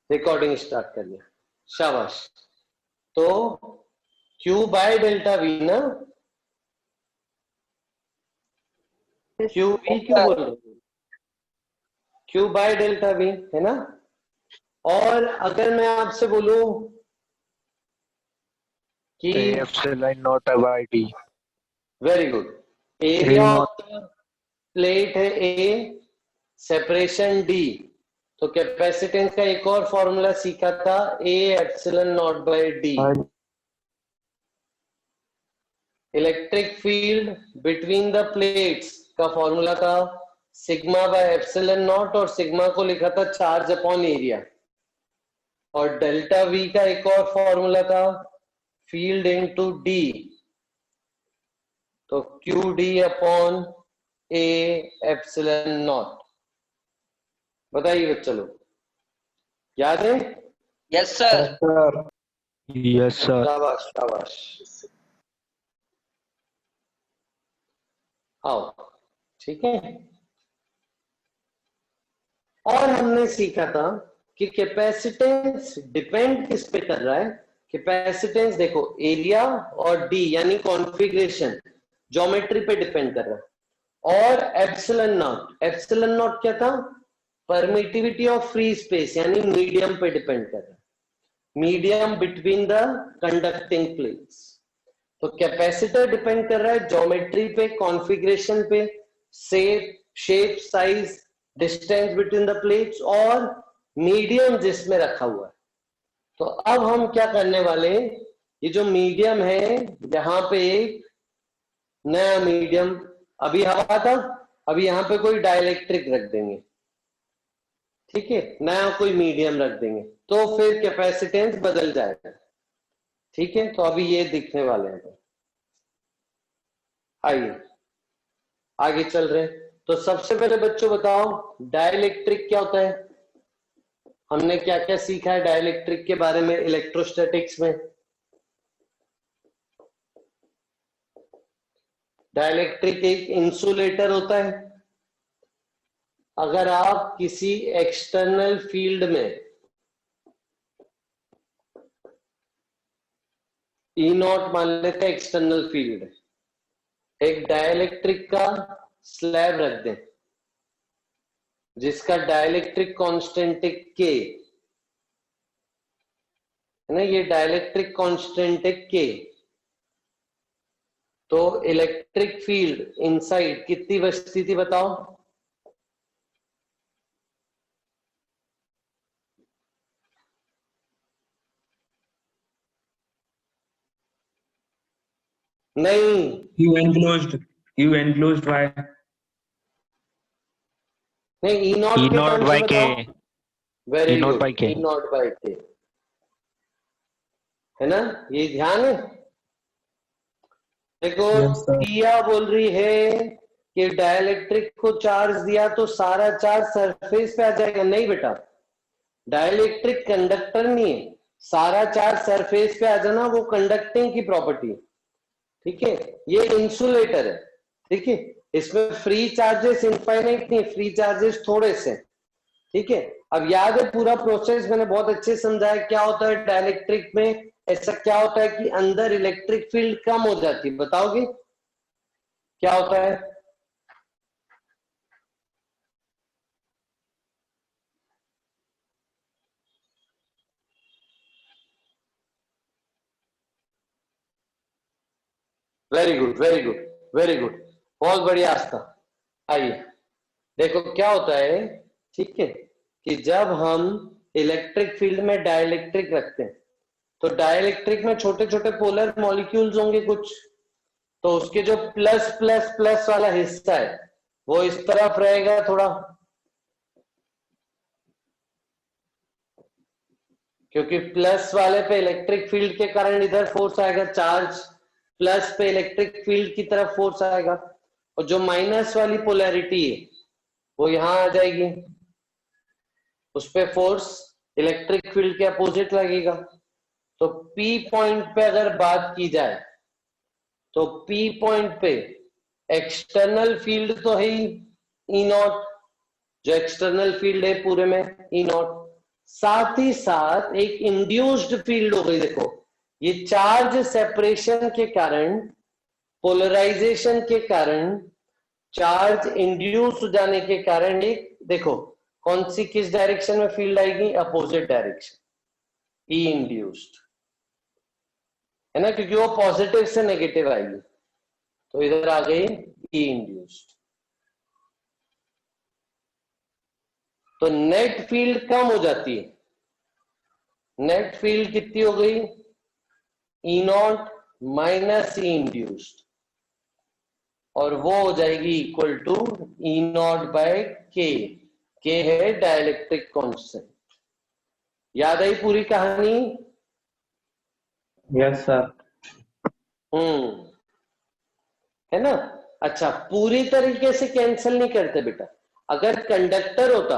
Recording start कर लिया, शाबाश। तो Q बाय डेल्टा वी ना, क्यू वी क्यों बोल रहे हो, Q बाय डेल्टा वी है ना। और अगर मैं आपसे बोलूं कि epsilon naught by D. Very good, A area naught. Of the plate है ए, सेपरेशन डी, तो कैपेसिटेंस का एक और फॉर्मूला सीखा था, A epsilon naught by D. Electric field between the plates का फॉर्मूला था सिग्मा बाय एप्सिलॉन नॉट, और सिग्मा को लिखा था चार्ज अपॉन एरिया। और डेल्टा वी का एक और फॉर्मूला था फील्ड इनटू डी, तो Q D upon A epsilon not. बताइए बच्चा लोग, याद है? Yes sir. Yes sir. शाबाश शाबाश, आओ, ठीक है। और हमने सीखा था कि कैपेसिटेंस डिपेंड किस पे कर रहा है। कैपेसिटेंस देखो एरिया और डी यानी कॉन्फ़िगरेशन, ज्योमेट्री पे डिपेंड कर रहा है। और एप्सिलॉन नॉट, एप्सिलॉन नॉट क्या था, परमिटिविटी ऑफ फ्री स्पेस यानी मीडियम पे डिपेंड कर रहा है, medium between the conducting plates. तो कैपेसिटर डिपेंड कर रहा है ज्योमेट्री पे, कॉन्फ़िगरेशन पे, shape size, distance between the plates और मीडियम जिसमें रखा हुआ है। तो अब हम क्या करने वाले हैं, ये जो मीडियम है यहां पे एक नया मीडियम, अभी हवा था, अभी यहां पे कोई डाइलेक्ट्रिक रख देंगे, ठीक है, नया कोई मीडियम रख देंगे, तो फिर कैपेसिटेंस बदल जाएगा, ठीक है। तो अभी ये दिखने वाले हैं, आइए आगे चल रहे हैं। तो सबसे पहले बच्चों बताओ डाइलेक्ट्रिक क्या होता है, हमने क्या क्या सीखा है डाइलेक्ट्रिक के बारे में इलेक्ट्रोस्टैटिक्स में। डाइलेक्ट्रिक एक इंसुलेटर होता है। अगर आप किसी एक्सटर्नल फील्ड में ई नॉट मान लेते हैं एक्सटर्नल फील्ड, एक डाइलेक्ट्रिक का स्लैब रख दें जिसका डाइलेक्ट्रिक कांस्टेंट है के, है ना, ये डाइलेक्ट्रिक कांस्टेंट है के, तो इलेक्ट्रिक फील्ड इनसाइड कितनी बचती थी बताओ? नहीं, Q enclosed by नहीं, ई नॉट ई के नॉट टर्म से बाय के। बताओ। Very E naught good, by K। E naught by K, है ना, ये ध्यान है। देखो Yes, sir. प्रिया बोल रही है कि डाइलेक्ट्रिक को चार्ज दिया तो सारा चार्ज सरफेस पे आ जाएगा। नहीं बेटा, डाइलेक्ट्रिक कंडक्टर नहीं है, सारा चार्ज सरफेस पे आ जाना वो कंडक्टिंग की प्रॉपर्टी है, ठीक है। ये इंसुलेटर है, ठीक है, इसमें फ्री चार्जेस इनफाइनाइट नहीं, फ्री चार्जेस थोड़े से, ठीक है। अब याद है पूरा प्रोसेस मैंने बहुत अच्छे से समझाया क्या होता है डाइलेक्ट्रिक में। ऐसा क्या होता है कि अंदर इलेक्ट्रिक फील्ड कम हो जाती है, बताओगे क्या होता है? Very good very good very good, बहुत बढ़िया आस्था। आइए देखो क्या होता है, ठीक है, कि जब हम इलेक्ट्रिक फील्ड में डाइलेक्ट्रिक रखते हैं तो डाइलेक्ट्रिक में छोटे छोटे पोलर मॉलिक्यूल्स होंगे कुछ, तो उसके जो प्लस प्लस प्लस वाला हिस्सा है वो इस तरफ रहेगा थोड़ा, क्योंकि प्लस वाले पे इलेक्ट्रिक फील्ड के कारण इधर फोर्स आएगा, चार्ज प्लस पे इलेक्ट्रिक फील्ड की तरफ फोर्स आएगा, और जो माइनस वाली पोलैरिटी है वो यहां आ जाएगी, उस पे फोर्स इलेक्ट्रिक फील्ड के अपोजिट लगेगा। तो पी पॉइंट पे अगर बात की जाए तो पी पॉइंट पे एक्सटर्नल फील्ड तो है ही ई नॉट, जो एक्सटर्नल फील्ड है पूरे में ई नॉट, साथ ही साथ एक इंड्यूस्ड फील्ड हो गई। देखो ये चार्ज सेपरेशन के कारण, पोलराइजेशन के कारण, चार्ज इंड्यूस हो जाने के कारण एक, देखो कौन सी किस डायरेक्शन में फील्ड आएगी, अपोजिट डायरेक्शन, ई इंड्यूस्ड है ना, क्योंकि वो पॉजिटिव से नेगेटिव आएगी, तो इधर आ गई ई इंड्यूस्ड। तो नेट फील्ड कम हो जाती है। नेट फील्ड कितनी हो गई, E naught minus E induced, और वो हो जाएगी equal to E naught by K. के है डाइलेक्ट्रिक कांस्टेंट। याद आई पूरी कहानी? Yes, sir. है ना। अच्छा, पूरी तरीके से कैंसिल नहीं करते बेटा। अगर कंडक्टर होता,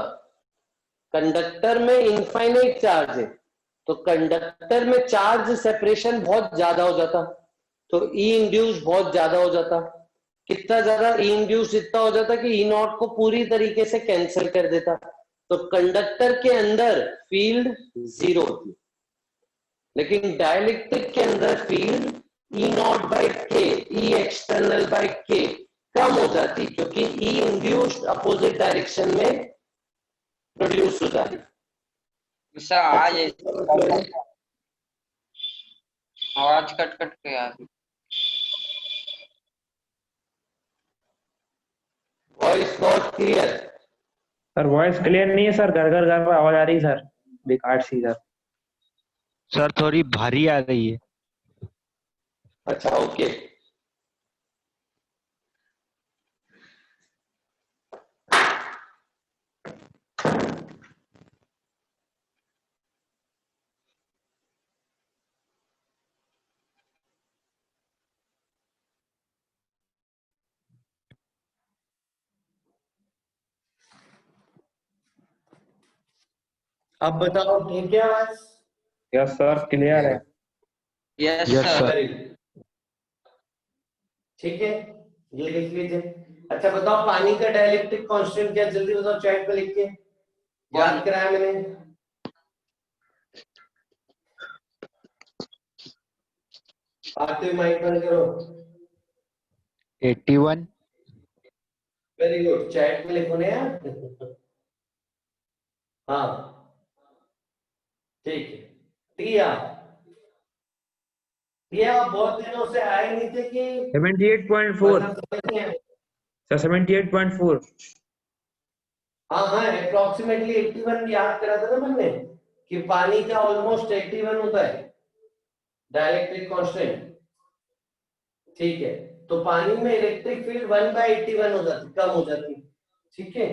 कंडक्टर में इनफाइनाइट चार्ज है, तो कंडक्टर में चार्ज सेपरेशन बहुत ज्यादा हो जाता, तो ई इंड्यूस बहुत ज्यादा हो जाता। कितना ज्यादा, ई इंड्यूस इतना हो जाता कि ई नॉट को पूरी तरीके से कैंसिल कर देता, तो कंडक्टर के अंदर फील्ड जीरो होती। लेकिन डाइलेक्ट्रिक के अंदर फील्ड ई नॉट बाई के, ई एक्सटर्नल बाई के कम हो जाती, क्योंकि ई इंड्यूस्ड अपोजिट डायरेक्शन में प्रोड्यूस हो जाती। सर आवाज कट कट के आ रही। Voice not clear. Sir voice clear नहीं है सर, घर घर घर आवाज आ रही है सर, बेकार सी सर। सर थोड़ी भारी आ रही है। अच्छा ओके। अब बताओ ठीक है आवाज? यस सर, क्लियर है। Yes yes sir. सर। ठीक है, ये लिख लीजिए। अच्छा बताओ पानी का डाइलेक्ट्रिक कांस्टेंट क्या, जल्दी बताओ चैट पे लिख के। याद कराया मैंने। आते माइक बंद करो। 81। वेरी गुड, चैट में लिखो ना यार। हाँ ठीक है। टिया, टिया बहुत दिनों से आए नहीं थे कि 78.4 मतलब समझ नहीं आया। सर, 78.4। हाँ हाँ, अप्रोक्सीमेटली 81 याद करा था ना मैंने, कि पानी का ऑलमोस्ट 81 होता है डाइलेक्ट्रिक कांस्टेंट। ठीक है, तो पानी में इलेक्ट्रिक फील्ड 1/81 हो जाती, कम हो जाती। ठीक है,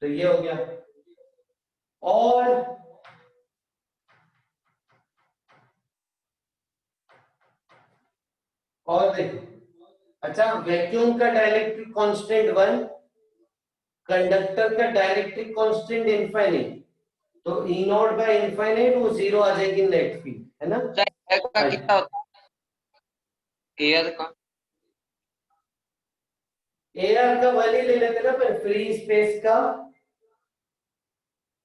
तो ये हो गया। और देखो, अच्छा वैक्यूम का डाइलेक्ट्रिक कांस्टेंट 1, कंडक्टर का डाइलेक्ट्रिक कांस्टेंट इनफाइनाइट, तो ई नॉट बाय इनफाइनाइट वो जीरो आ जाएगी नेट फील्ड, है ना। सर एयर का कितना होता है? एयर का एयर का 1 ही ले लेते ना, पर फ्री स्पेस का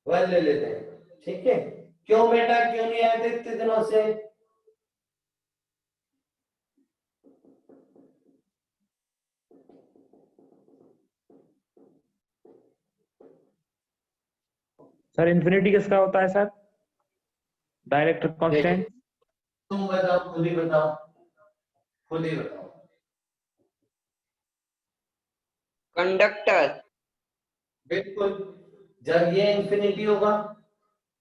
1 ले लेते हैं। ठीक है, क्यों बेटा, क्यों नहीं आए थे इतने दिनों से? सर इन्फिनिटी किसका होता है सर, डाइलेक्ट्रिक कांस्टेंट? तुम बताओ, खुद ही बताओ, खुद ही बताओ। कंडक्टर। बिल्कुल, जब ये इंफिनिटी होगा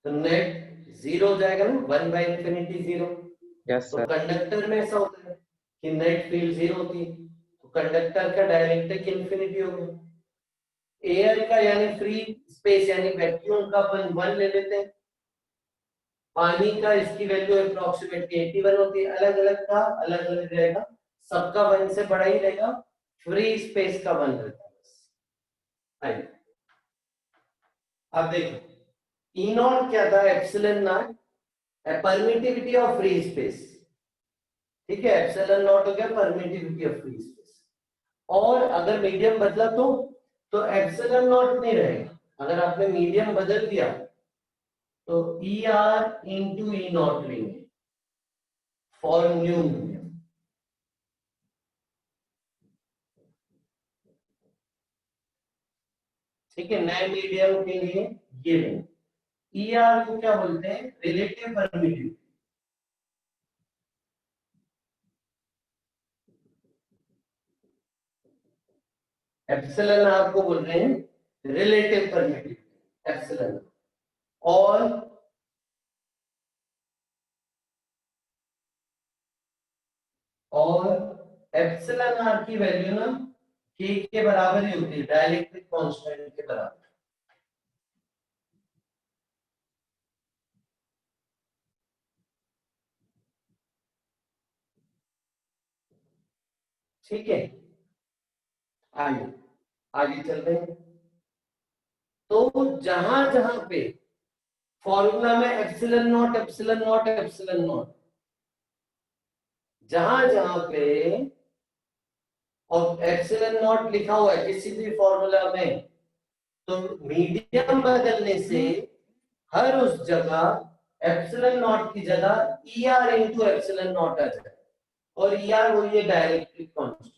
तो नेट जीरो हो जाएगा ना, 1/इंफिनिटी जीरो। यस तो सर। कंडक्टर में ऐसा होता है कि नेट फील्ड जीरो होती है, तो कंडक्टर का डाइलेक्ट्रिक इंफिनिटी हो गया। एयर का यानी फ्री स्पेस यानी वैक्यूम का अपन 1 ले लेते हैं। पानी का इसकी वैल्यू अप्रोक्सीमेटली 81 होती है। अलग अलग का अलग अलग रहेगा, सबका 1 से बड़ा ही रहेगा, फ्री स्पेस का 1 रहता है। अब देखो, ई नॉट क्या था, epsilon not, permittivity of free space. ठीक है, एप्सिलॉन नॉट हो गया परमिटिविटी ऑफ फ्री स्पेस। और अगर मीडियम बदला तो एप्सिलॉन नॉट नहीं रहेगा। अगर आपने मीडियम बदल दिया तो ई आर इंटू ई नॉट लेंगे फॉर न्यू मीडियम। ठीक है, नए मीडियम के लिए ये लेंगे। ई आर को क्या बोलते हैं? Relative permittivity. एप्सिलॉन आर को बोल रहे हैं रिलेटिव परमिटिविटी एप्सिलॉन। और एप्सिलॉन आर की वैल्यू ना के के बराबर ही होती है, डाइलेक्ट्रिक कांस्टेंट के बराबर। ठीक है, आगे आगे चल रहे हैं। तो जहां जहां पे फॉर्मूला में epsilon not epsilon not epsilon not, जहां जहां पे और एप्सिलॉन नॉट लिखा हुआ है किसी भी फॉर्मूला में, तो मीडियम बदलने से हर उस जगह एप्सिलॉन नॉट की जगह E R into epsilon naught आ जाए। और ई आर वही है डाइलेक्ट्रिक कांस्टेंट,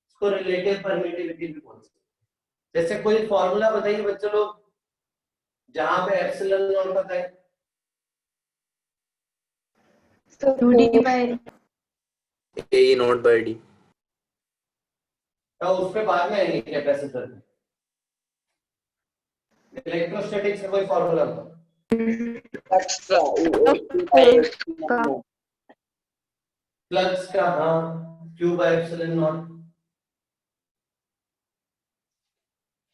इसको रिलेटिव परमिटिविटी भी बोलते हैं। जैसे कोई फॉर्मूला बताइए बच्चों लोग जहां पे एप्सिलॉन नॉट पता है। D by A naught by D. तो उस पे बाद में आएंगे कैपेसिटर में। इलेक्ट्रोस्टैटिक्स का कोई फॉर्मूला बताओ। फ्लक्स का, हाँ, क्यू बाय एप्सिलॉन नॉट।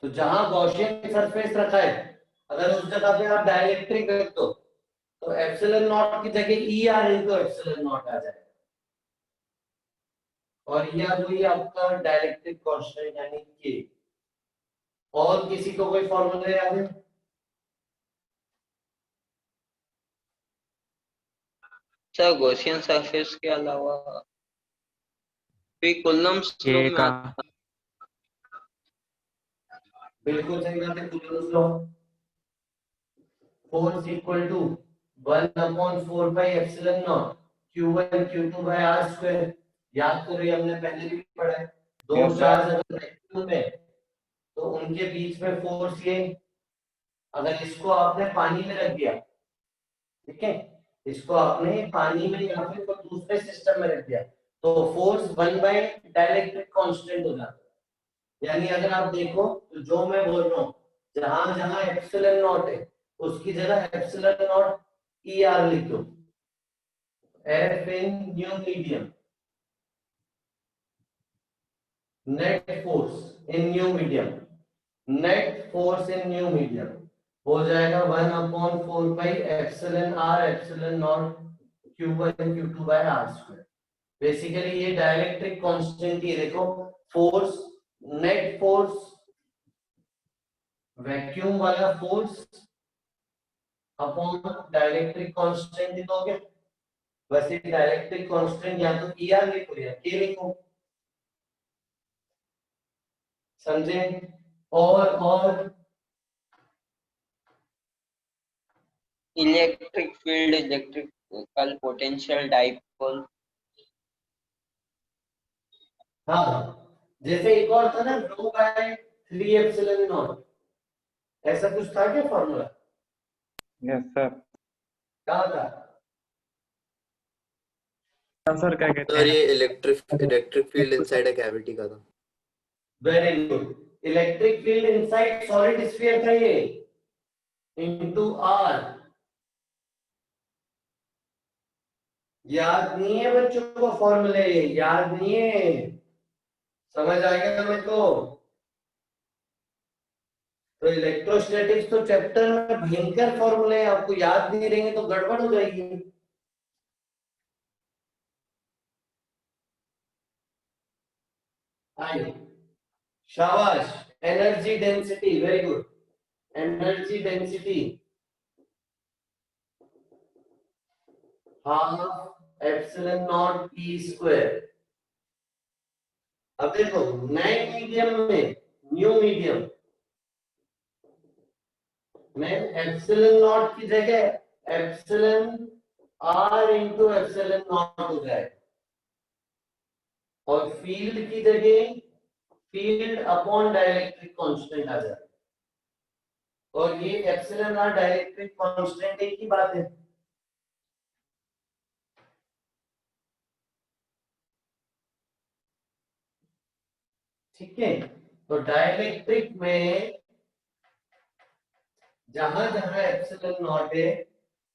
तो जहां गॉसियन सरफेस रखा है, अगर उस जगह पे आप डाइलेक्ट्रिक रख दो तो एप्सिलॉन नॉट की जगह E R into epsilon naught आ जाएगा। और यह वही आपका डाइलेक्ट्रिक कांस्टेंट यानी के। और किसी को कोई फॉर्मूला याद है? सर गॉसियन सरफेस के अलावा फिर कूलम्ब्स लॉ के में का आता है। बिल्कुल सही बात है, Coulomb's law. Force equal to 1/4 pi epsilon naught q1 q2 by r square. याद करो, हमने पहले भी पढ़ा है। दो चार्ज अगर वैक्यूम में, तो उनके बीच में फोर्स ये, अगर इसको आपने पानी में रख दिया, ठीक है, इसको आपने पानी में या फिर कोई दूसरे सिस्टम में रख दिया, तो फोर्स 1 बाय डाइलेक्ट्रिक कांस्टेंट हो जाता है। यानी अगर आप देखो तो जो मैं बोल रहा हूँ, जहां जहां एप्सिलॉन नॉट है उसकी जगह एप्सिलॉन नॉट ई आर लिख दो। F in new medium, net force in new medium, net force in new medium हो जाएगा 1/4 pi epsilon R epsilon naught q1 q2 by r square. Basically ये डाइलेक्ट्रिक कांस्टेंट ही है। देखो, फोर्स, नेट फोर्स, वैक्यूम वाला force upon dielectric constant ही तो हो गया। वैसे डाइलेक्ट्रिक कांस्टेंट या तो ई आर लिखो या के लिखो, समझे? और electric field, electrical potential, dipole. हाँ, जैसे एक और था ना, रो बाय 3 एप्सिलॉन नॉट, ऐसा कुछ था क्या फॉर्मूला? Yes sir. क्या था? सर क्या कहते सर हैं? ये electric field inside a cavity का था। Very good. Electric field inside solid sphere था ये, इनटू आर। याद नहीं है बच्चों को फॉर्मूले? याद नहीं है? समझ आ गया मेरे को? तो इलेक्ट्रोस्टैटिक्स तो चैप्टर में भयंकर फॉर्मूले हैं, आपको याद नहीं रहेंगे तो गड़बड़ हो जाएगी। आइए, शाबाश। Energy density, very good. Energy density half epsilon naught E square. अब देखो, नए मीडियम में, न्यू मीडियम में एप्सिलॉन नॉट की जगह epsilon R into epsilon naught हो जाएगा और फील्ड की जगह फील्ड अपॉन डाइलेक्ट्रिक कांस्टेंट आ जाएगा और ये एप्सिलॉन आर डाइलेक्ट्रिक कांस्टेंट एक ही बात है। ठीक है, तो डाइलेक्ट्रिक में जहां जहां एप्सिलॉन नॉट है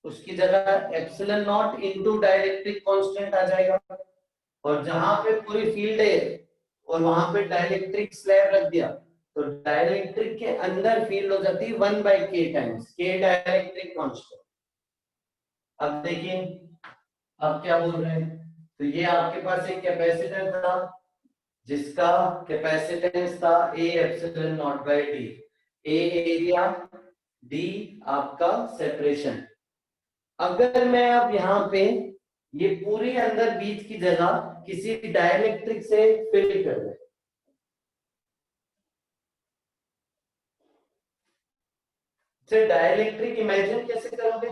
उसकी जगह epsilon naught into dielectric constant आ जाएगा और जहां पे पूरी फील्ड है और वहां पे डाइलेक्ट्रिक स्लैब रख दिया तो डाइलेक्ट्रिक के अंदर फील्ड हो जाती है 1/k times k dielectric constant. अब देखिए अब क्या बोल रहे हैं, तो ये आपके पास एक कैपेसिटर था जिसका कैपेसिटेंस था a epsilon naught by d, a area d आपका सेपरेशन। अगर मैं अब यहाँ पे ये पूरी अंदर बीच की जगह किसी डाइलेक्ट्रिक से फिल कर दे, से डाइलेक्ट्रिक इमेजिन कैसे करोगे?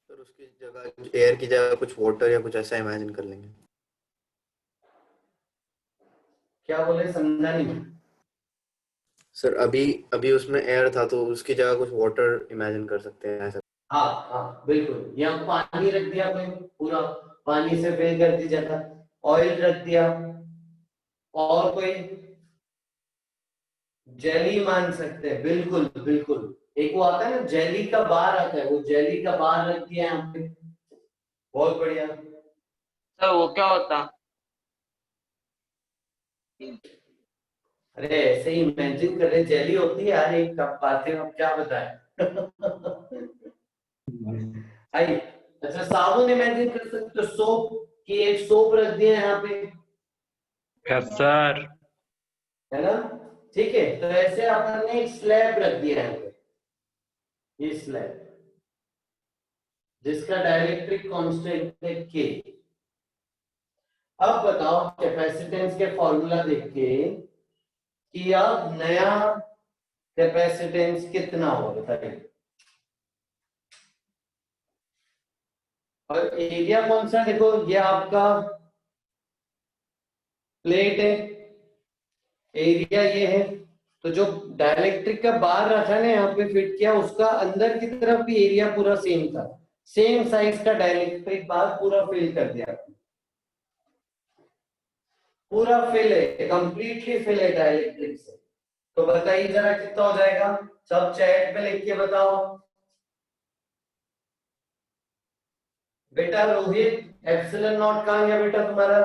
सर उसकी जगह एयर की जगह कुछ वाटर या कुछ ऐसा इमेजिन कर लेंगे। क्या बोले, समझा नहीं। सर अभी अभी उसमें एयर था तो उसकी जगह कुछ वाटर इमेजिन कर सकते हैं ऐसा। हाँ हाँ बिल्कुल, यहाँ पानी रख दिया कोई, पूरा पानी से फिल कर दी जाता, ऑयल रख दिया और कोई जेली मान सकते हैं, बिल्कुल बिल्कुल। एक वो आता है ना जेली का बार आता है, वो जेली का बार रख दिया यहाँ पे, बहुत बढ़िया। सर वो क्या होता? अरे ऐसे ही इमेजिन कर रहे, जेली होती है यार एक कप पाते हो, अब क्या बताएं। आई अच्छा, साबुन इमेजिन कर सकते हो, सोप की एक सोप रख दिया यहाँ पे, यस सर। है ना? ठीक है, तो ऐसे अपन ने एक स्लैब रख दिया है यहाँ पे, ये स्लैब जिसका डाइलेक्ट्रिक कांस्टेंट है के। अब बताओ कैपेसिटेंस के फॉर्मूला देख के कि अब नया कैपेसिटेंस कितना होगा बताइए, और एरिया कौन सा, देखो ये आपका प्लेट है, एरिया ये है, तो जो डाइलेक्ट्रिक का बार रखा ना यहाँ पे फिट किया उसका अंदर की तरफ भी एरिया पूरा सेम था, सेम साइज का डाइलेक्ट्रिक बार पूरा फिल कर दिया, पूरा फिल है, कंप्लीटली फिल है डाइलेक्ट्रिक से। तो बताइए जरा कितना हो जाएगा, सब चैट में लिख के बताओ। बेटा रोहित एप्सिलॉन नॉट कहां गया बेटा तुम्हारा?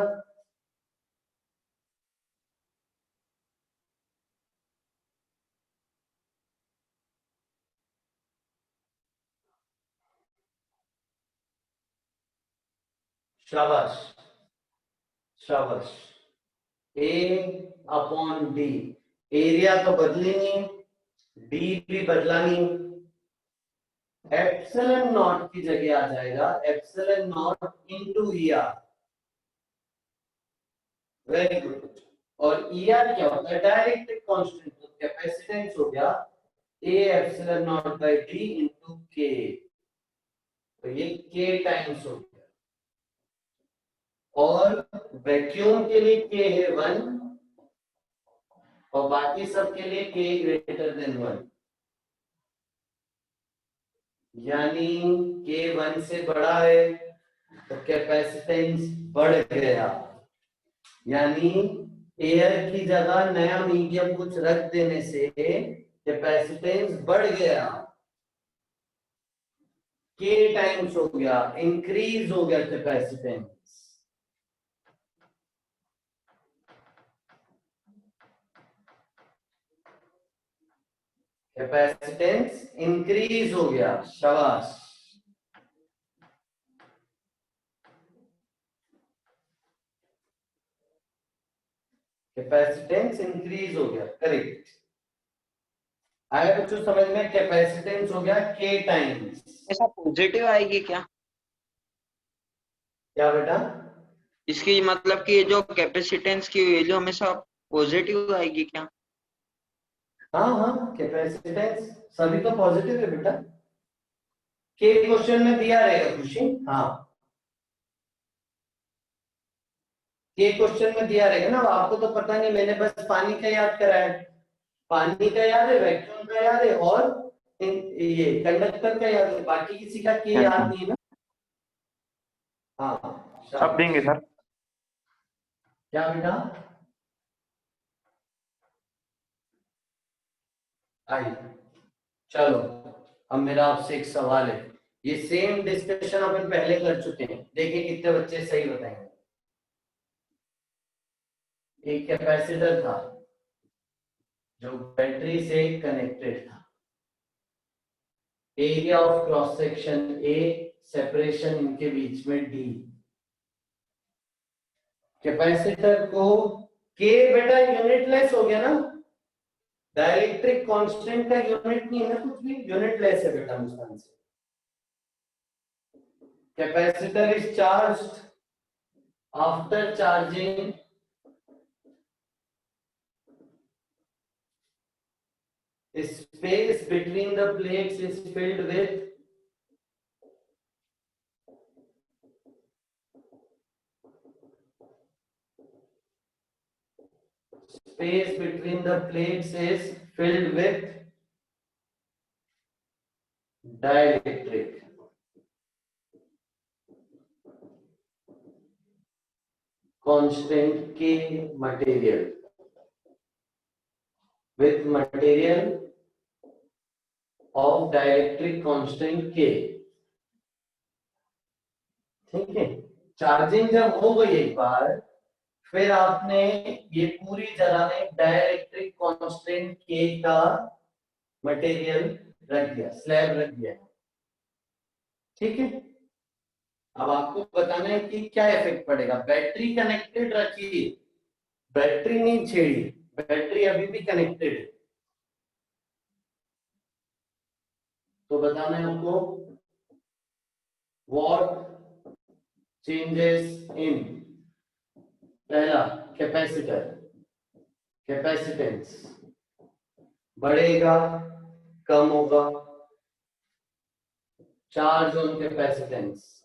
शाबाश शाबाश। ए अपॉन डी, एरिया तो बदली नहीं, डी भी बदला नहीं, एप्सिलॉन नॉट की जगह आ जाएगा epsilon naught into ER. Very good. और ईआर क्या होता है? डाइलेक्ट्रिक कांस्टेंट, तो कैपेसिटेंस हो गया A epsilon naught by D into K, तो ये के टाइम्स हो गया, और वैक्यूम के लिए के है 1 और बाकी सब के लिए के ग्रेटर देन 1, यानी के 1 से बड़ा है तो कैपेसिटेंस बढ़ गया, यानी एयर की जगह नया मीडियम कुछ रख देने से कैपेसिटेंस बढ़ गया, के टाइम्स हो गया, इंक्रीज हो गया कैपेसिटेंस। कैपेसिटेंस इंक्रीज हो गया, शाबाश। कैपेसिटेंस इंक्रीज हो गया, करेक्ट। आया बच्चों समझ में? कैपेसिटेंस हो गया के टाइम्स। ऐसा पॉजिटिव आएगी क्या? क्या बेटा? इसकी मतलब कि ये जो कैपेसिटेंस की वैल्यू हमेशा पॉजिटिव आएगी क्या? हाँ हाँ, कैपेसिटेंस सभी तो पॉजिटिव है बेटा। के क्वेश्चन में दिया रहेगा खुशी। हाँ, के क्वेश्चन में दिया रहेगा ना। आपको तो पता नहीं, मैंने बस पानी का याद कराया है। पानी का याद है, वैक्यूम का याद है, और ये कंडक्टर का याद है, बाकी किसी का के याद नहीं है ना। हाँ, सब शाबाश। देंगे सर। क्या बेटा? आई, चलो, अब मेरा आपसे एक सवाल है। ये सेम डिस्कशन अपन पहले कर चुके हैं, देखिए कितने बच्चे सही बताएंगे। एक कैपेसिटर था जो बैटरी से कनेक्टेड था। Area of cross section A, separation इनके बीच में डी। कैपेसिटर को के बेटा यूनिटलेस हो गया ना, डाइलेक्ट्रिक कांस्टेंट का यूनिट नहीं है ना, कुछ भी यूनिटलेस है बेटा मुस्कान से। Capacitor is charged after charging space between the plates is filled with space between the plates is filled with dielectric constant K material with material of dielectric constant K। ठीक है, चार्जिंग जब हो गई एक बार, फिर आपने ये पूरी जगह में डाइलेक्ट्रिक कांस्टेंट K का मटेरियल रख दिया, स्लैब रख दिया। ठीक है, अब आपको बताना है कि क्या इफेक्ट पड़ेगा। बैटरी कनेक्टेड रखी, बैटरी नहीं छेड़ी, बैटरी अभी भी कनेक्टेड है। तो बताना है आपको व्हाट चेंजेस इन, पहला कैपेसिटर, कैपेसिटेंस बढ़ेगा कम होगा, charge on capacitance,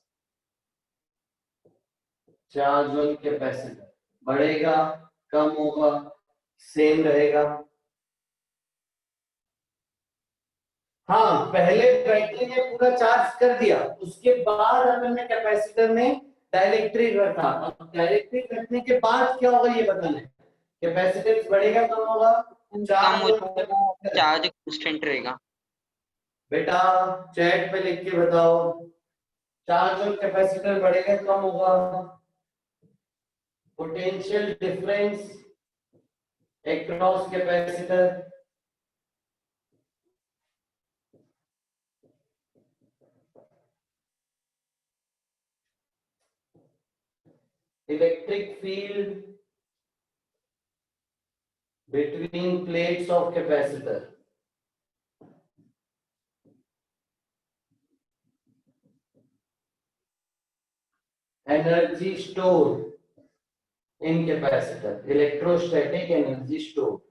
charge on capacitor बढ़ेगा कम होगा सेम रहेगा। हाँ, पहले बैटरी ने पूरा चार्ज कर दिया, उसके बाद अपन ने कैपेसिटर में डाइलेक्ट्रिक रखा। अब डाइलेक्ट्रिक रखने के बाद क्या होगा ये बताना है। कैपेसिटेंस बढ़ेगा कम होगा, कम चार्ज हो जाएगा, चार्ज कांस्टेंट रहेगा। बेटा चैट पे लिख के बताओ, चार्ज और कैपेसिटर बढ़ेगा कम होगा, potential difference across capacitor, electric field between plates of capacitor, energy stored in capacitor, electrostatic energy stored।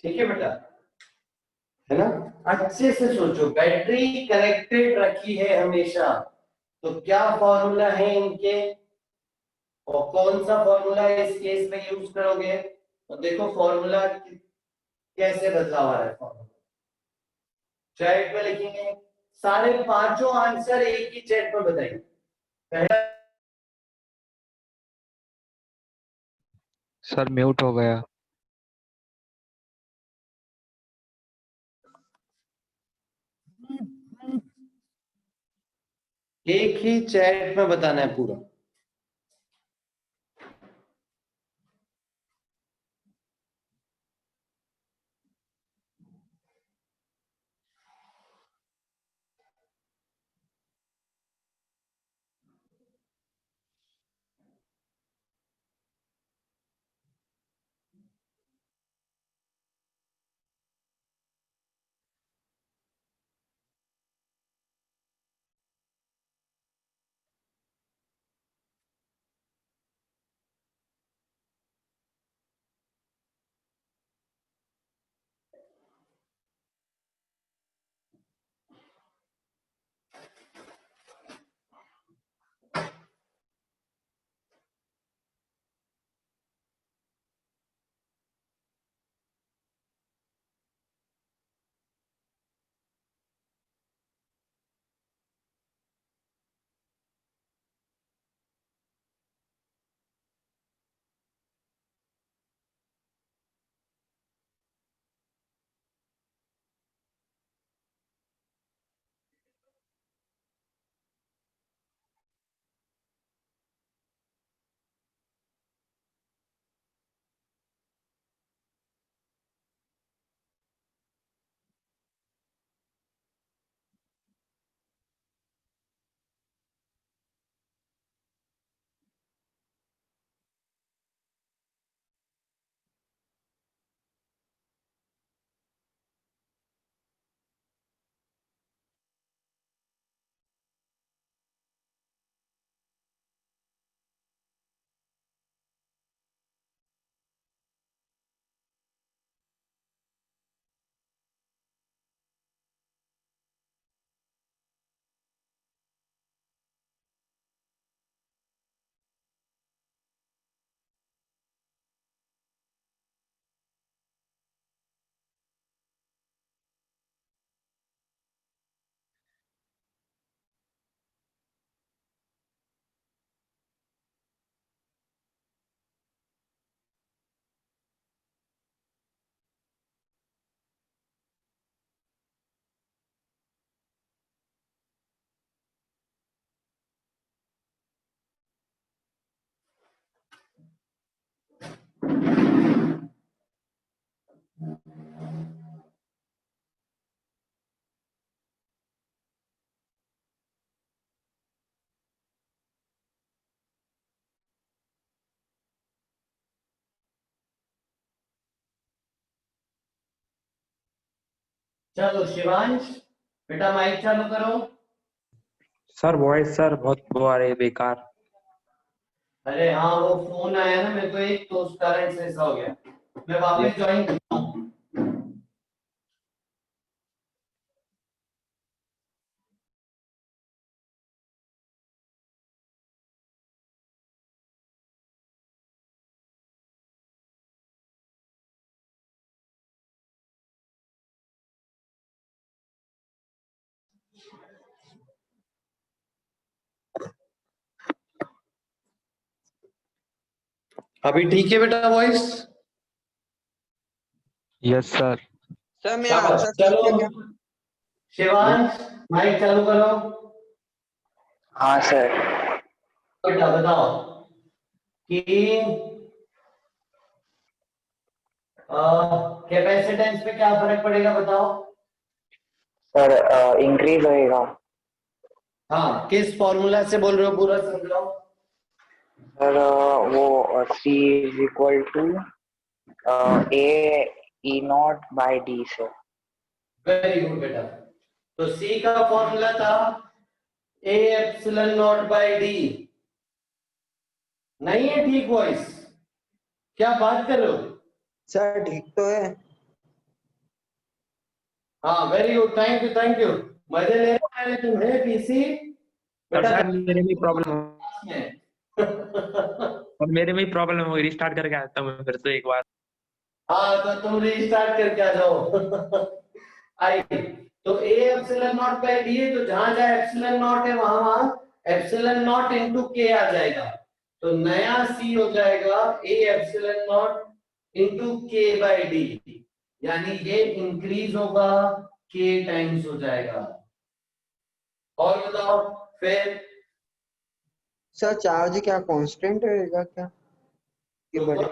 ठीक है बेटा, है ना। अच्छे से सोचो, बैटरी कनेक्टेड रखी है हमेशा, तो क्या फॉर्मूला है इनके, और कौन सा फॉर्मूला इस केस में यूज करोगे। तो देखो फॉर्मूला कैसे बदलाव आ रहा है। फॉर्मूला चैट में लिखेंगे, सारे पांचों आंसर एक ही चैट में बताइए। पहला सर म्यूट हो गया। एक ही चैट में बताना है पूरा। चलो शिवांश, बेटा माइक चालू करो। सर वॉइस सर बहुत वो आ रही है बेकार। अरे हाँ, वो फोन आया ना मेरे को एक, तो उस कारण से ऐसा हो गया। मैं वापस ज्वाइन करता हूँ। अभी ठीक है बेटा वॉइस? Yes sir. सर मेरा शाबाश, आंसर ठीक है क्या? चलो शिवांश माइक चालू करो। हाँ सर। बेटा बताओ कि कैपेसिटेंस पे क्या फर्क पड़ेगा, बताओ। सर इंक्रीज होएगा। हाँ, किस फॉर्मूला से बोल रहे हो, पूरा समझाओ। सर वो C is equal to A E naught by D sir. Very good बेटा। तो सी का फॉर्मूला था A epsilon naught by D. नहीं है ठीक वॉइस? क्या बात कर रहे हो? सर ठीक तो है। हाँ very good, thank you thank you. मजे ले रहे हैं तुम्हें पीसी सर बेटा। शायद मेरे में ही प्रॉब्लम हो, में। और मेरे में ही प्रॉब्लम हो, रिस्टार्ट करके आता हूँ फिर से एक बार। हाँ तो तुम रीस्टार्ट करके आ जाओ। आई, तो A epsilon naught by D है, तो जहां जहां एप्सिलॉन नॉट है वहां वहां एप्सिलॉन नॉट इनटू के आ जाएगा। तो नया सी हो जाएगा ए एप्सिलॉन नॉट इनटू के बाय डी, यानी ये इंक्रीज होगा के टाइम्स हो जाएगा। और बताओ फिर। सर चार्ज क्या कांस्टेंट रहेगा क्या कि बढ़े?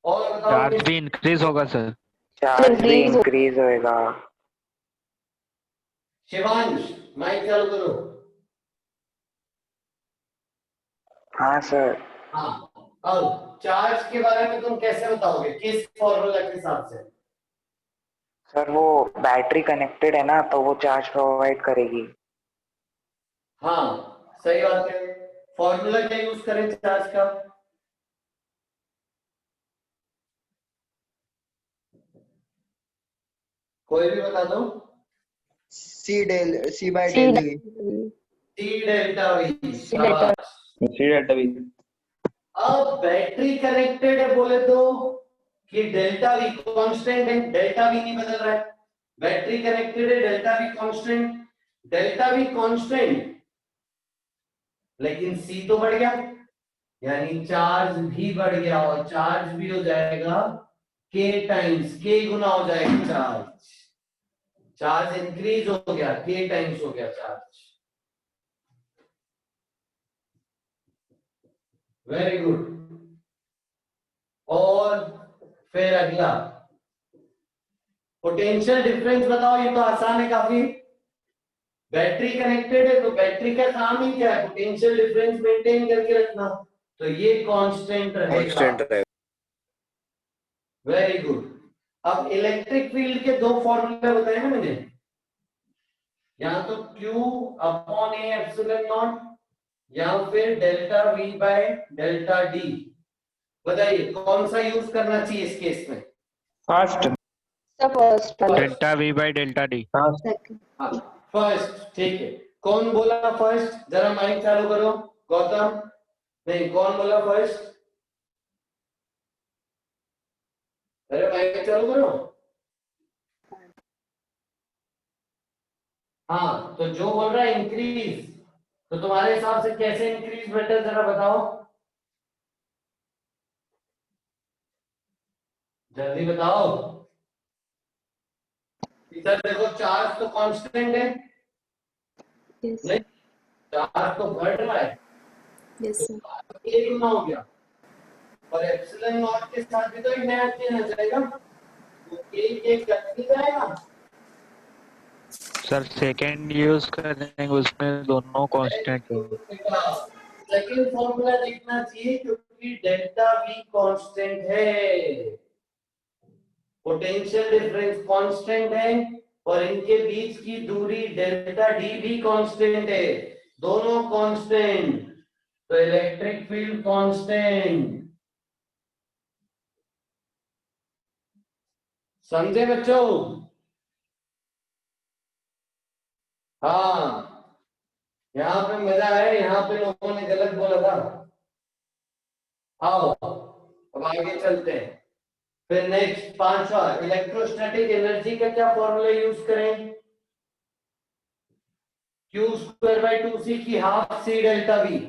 और बताओ चार्ज भी इंक्रीज होगा सर। चार्ज भी इंक्रीज होएगा। शिवांश माइक चालू करो। हाँ सर। हाँ, अब चार्ज के बारे में तुम कैसे बताओगे, किस फॉर्मूला के हिसाब से? सर वो बैटरी कनेक्टेड है ना, तो वो चार्ज प्रोवाइड करेगी। हाँ सही बात है। फॉर्मूला क्या यूज करें चार्ज का? कोई भी बता दो। C by C del V. T delta V. Delta शाबाश। अब बैटरी कनेक्टेड है बोले तो कि डेल्टा वी कांस्टेंट है, डेल्टा वी नहीं बदल रहा है। बैटरी कनेक्टेड है, delta V constant, delta V constant, लेकिन सी तो बढ़ गया, यानी चार्ज भी बढ़ गया, और चार्ज भी हो जाएगा के टाइम्स, के गुना हो जाएगा चार्ज। चार्ज इंक्रीज हो गया, के टाइम्स हो गया चार्ज। Very good. और फिर अगला पोटेंशियल डिफरेंस बताओ, ये तो आसान है काफी। बैटरी कनेक्टेड है तो बैटरी का काम ही क्या है, पोटेंशियल डिफरेंस मेंटेन करके रखना, तो ये कांस्टेंट रहेगा। कांस्टेंट रहेगा। Very good. अब इलेक्ट्रिक फील्ड के दो फॉर्मूले बताए ना मैंने, या तो Q upon A epsilon not, या फिर delta V by delta D. बताइए कौन सा यूज करना चाहिए इस केस में? First. First delta V by delta D. Second हाँ फर्स्ट, ठीक है। कौन बोला फर्स्ट, जरा माइक चालू करो। गौतम? नहीं, कौन बोला फर्स्ट? अरे माइक चालू करो। हाँ, तो जो बोल रहा है इंक्रीज, तो तुम्हारे हिसाब से कैसे इंक्रीज बेटर, जरा बताओ जल्दी बताओ। इधर देखो, चार्ज तो कांस्टेंट है, यस नहीं चार्ज तो बढ़ रहा है, यस तो चार्ज एक गुना हो गया, और एप्सिलॉन नॉट के साथ भी तो एक नया चेंज आ जाएगा, तो एक घट नहीं जाएगा। सर सेकेंड यूज करेंगे उसमें दोनों कांस्टेंट है। सेकंड फॉर्मूला देखना चाहिए क्योंकि डेल्टा वी कांस्टेंट है। पोटेंशियल डिफरेंस कांस्टेंट है और इनके बीच की दूरी डेल्टा डी भी कांस्टेंट है, दोनों कांस्टेंट, तो इलेक्ट्रिक फील्ड कांस्टेंट। समझे बच्चों? हाँ, यहाँ पे मजा है, यहाँ पे लोगों ने गलत बोला था। आओ अब आगे चलते हैं। फिर नेक्स्ट पांचवा, इलेक्ट्रोस्टैटिक एनर्जी का क्या फॉर्मूला यूज करें? Q स्क्वायर बाई 2C की हाफ C delta V।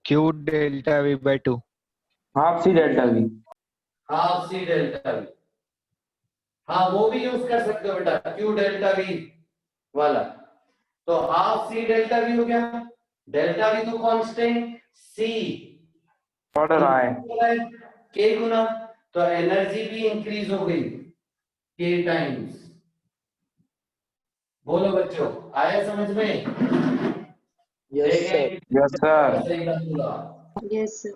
Q delta V by 2. Half C delta V. Half C delta V, हाँ वो भी यूज कर सकते हो बेटा, Q डेल्टा V वाला। तो हाफ C डेल्टा V हो गया, डेल्टा V तो कांस्टेंट, C ऑर्डर आए। K गुना, तो एनर्जी भी इंक्रीज हो गई K टाइम्स। बोलो बच्चों, आया समझ में? Yes sir. Yes sir. सही बात बोला। Yes, sir.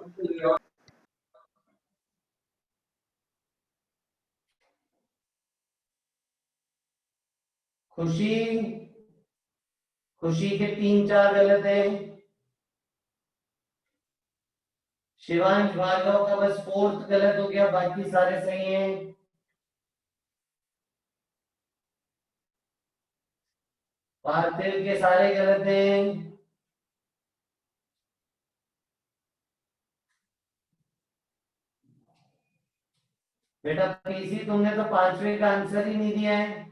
खुशी, खुशी के 3-4 गलत है। शिवांश भार्गव का बस 4th गलत हो गया, बाकी सारे सही हैं। पार्थिव के सारे गलत हैं। बेटा पीसी तुमने तो 5वें का आंसर ही नहीं दिया है,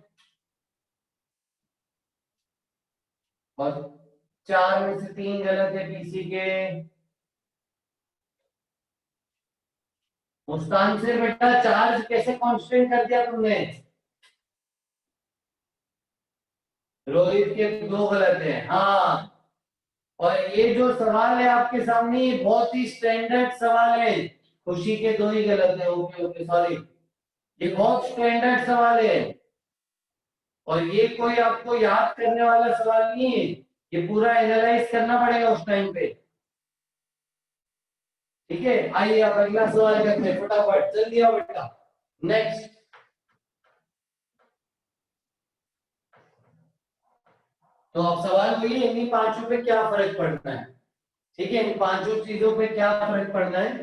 और 4 में से 3 गलत है पीसी के। मुस्कान से बेटा चार्ज कैसे कांस्टेंट कर दिया तुमने? रोहित के 2 गलत है, हाँ। और ये जो सवाल है आपके सामने, ये बहुत ही स्टैंडर्ड सवाल है। खुशी के 2 ही गलत है, ओके ओके सॉरी। ये बहुत स्टैंडर्ड सवाल है, और ये कोई आपको याद करने वाला सवाल नहीं है, ये पूरा एनालाइज करना पड़ेगा उस टाइम पे। ठीक है, आइए आप अगला सवाल करते हैं, फटाफट जल्दी आओ बेटा। नेक्स्ट, तो अब सवाल वही है, इन्हीं पांचों पे क्या फर्क पड़ता है? ठीक है, इन पांचों चीजों पे क्या फर्क पड़ना है?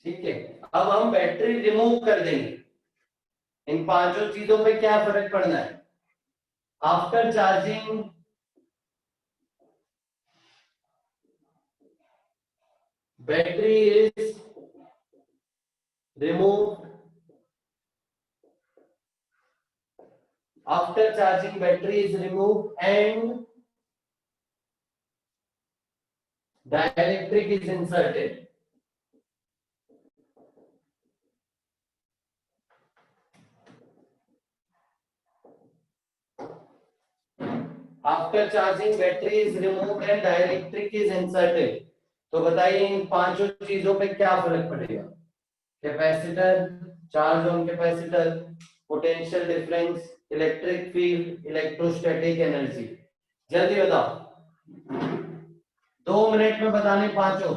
ठीक है, अब हम बैटरी रिमूव कर देंगे। इन पांचों चीजों पे क्या फर्क पड़ना है? After charging battery is remove, after charging battery is removed and dielectric is inserted. After charging battery is removed and dielectric is inserted. तो बताइए इन पांचों चीजों पे क्या फर्क पड़ेगा? Capacitor, charge on capacitor, potential difference, electric field, electrostatic energy. जल्दी बताओ, 2 मिनट में बताने पांचों।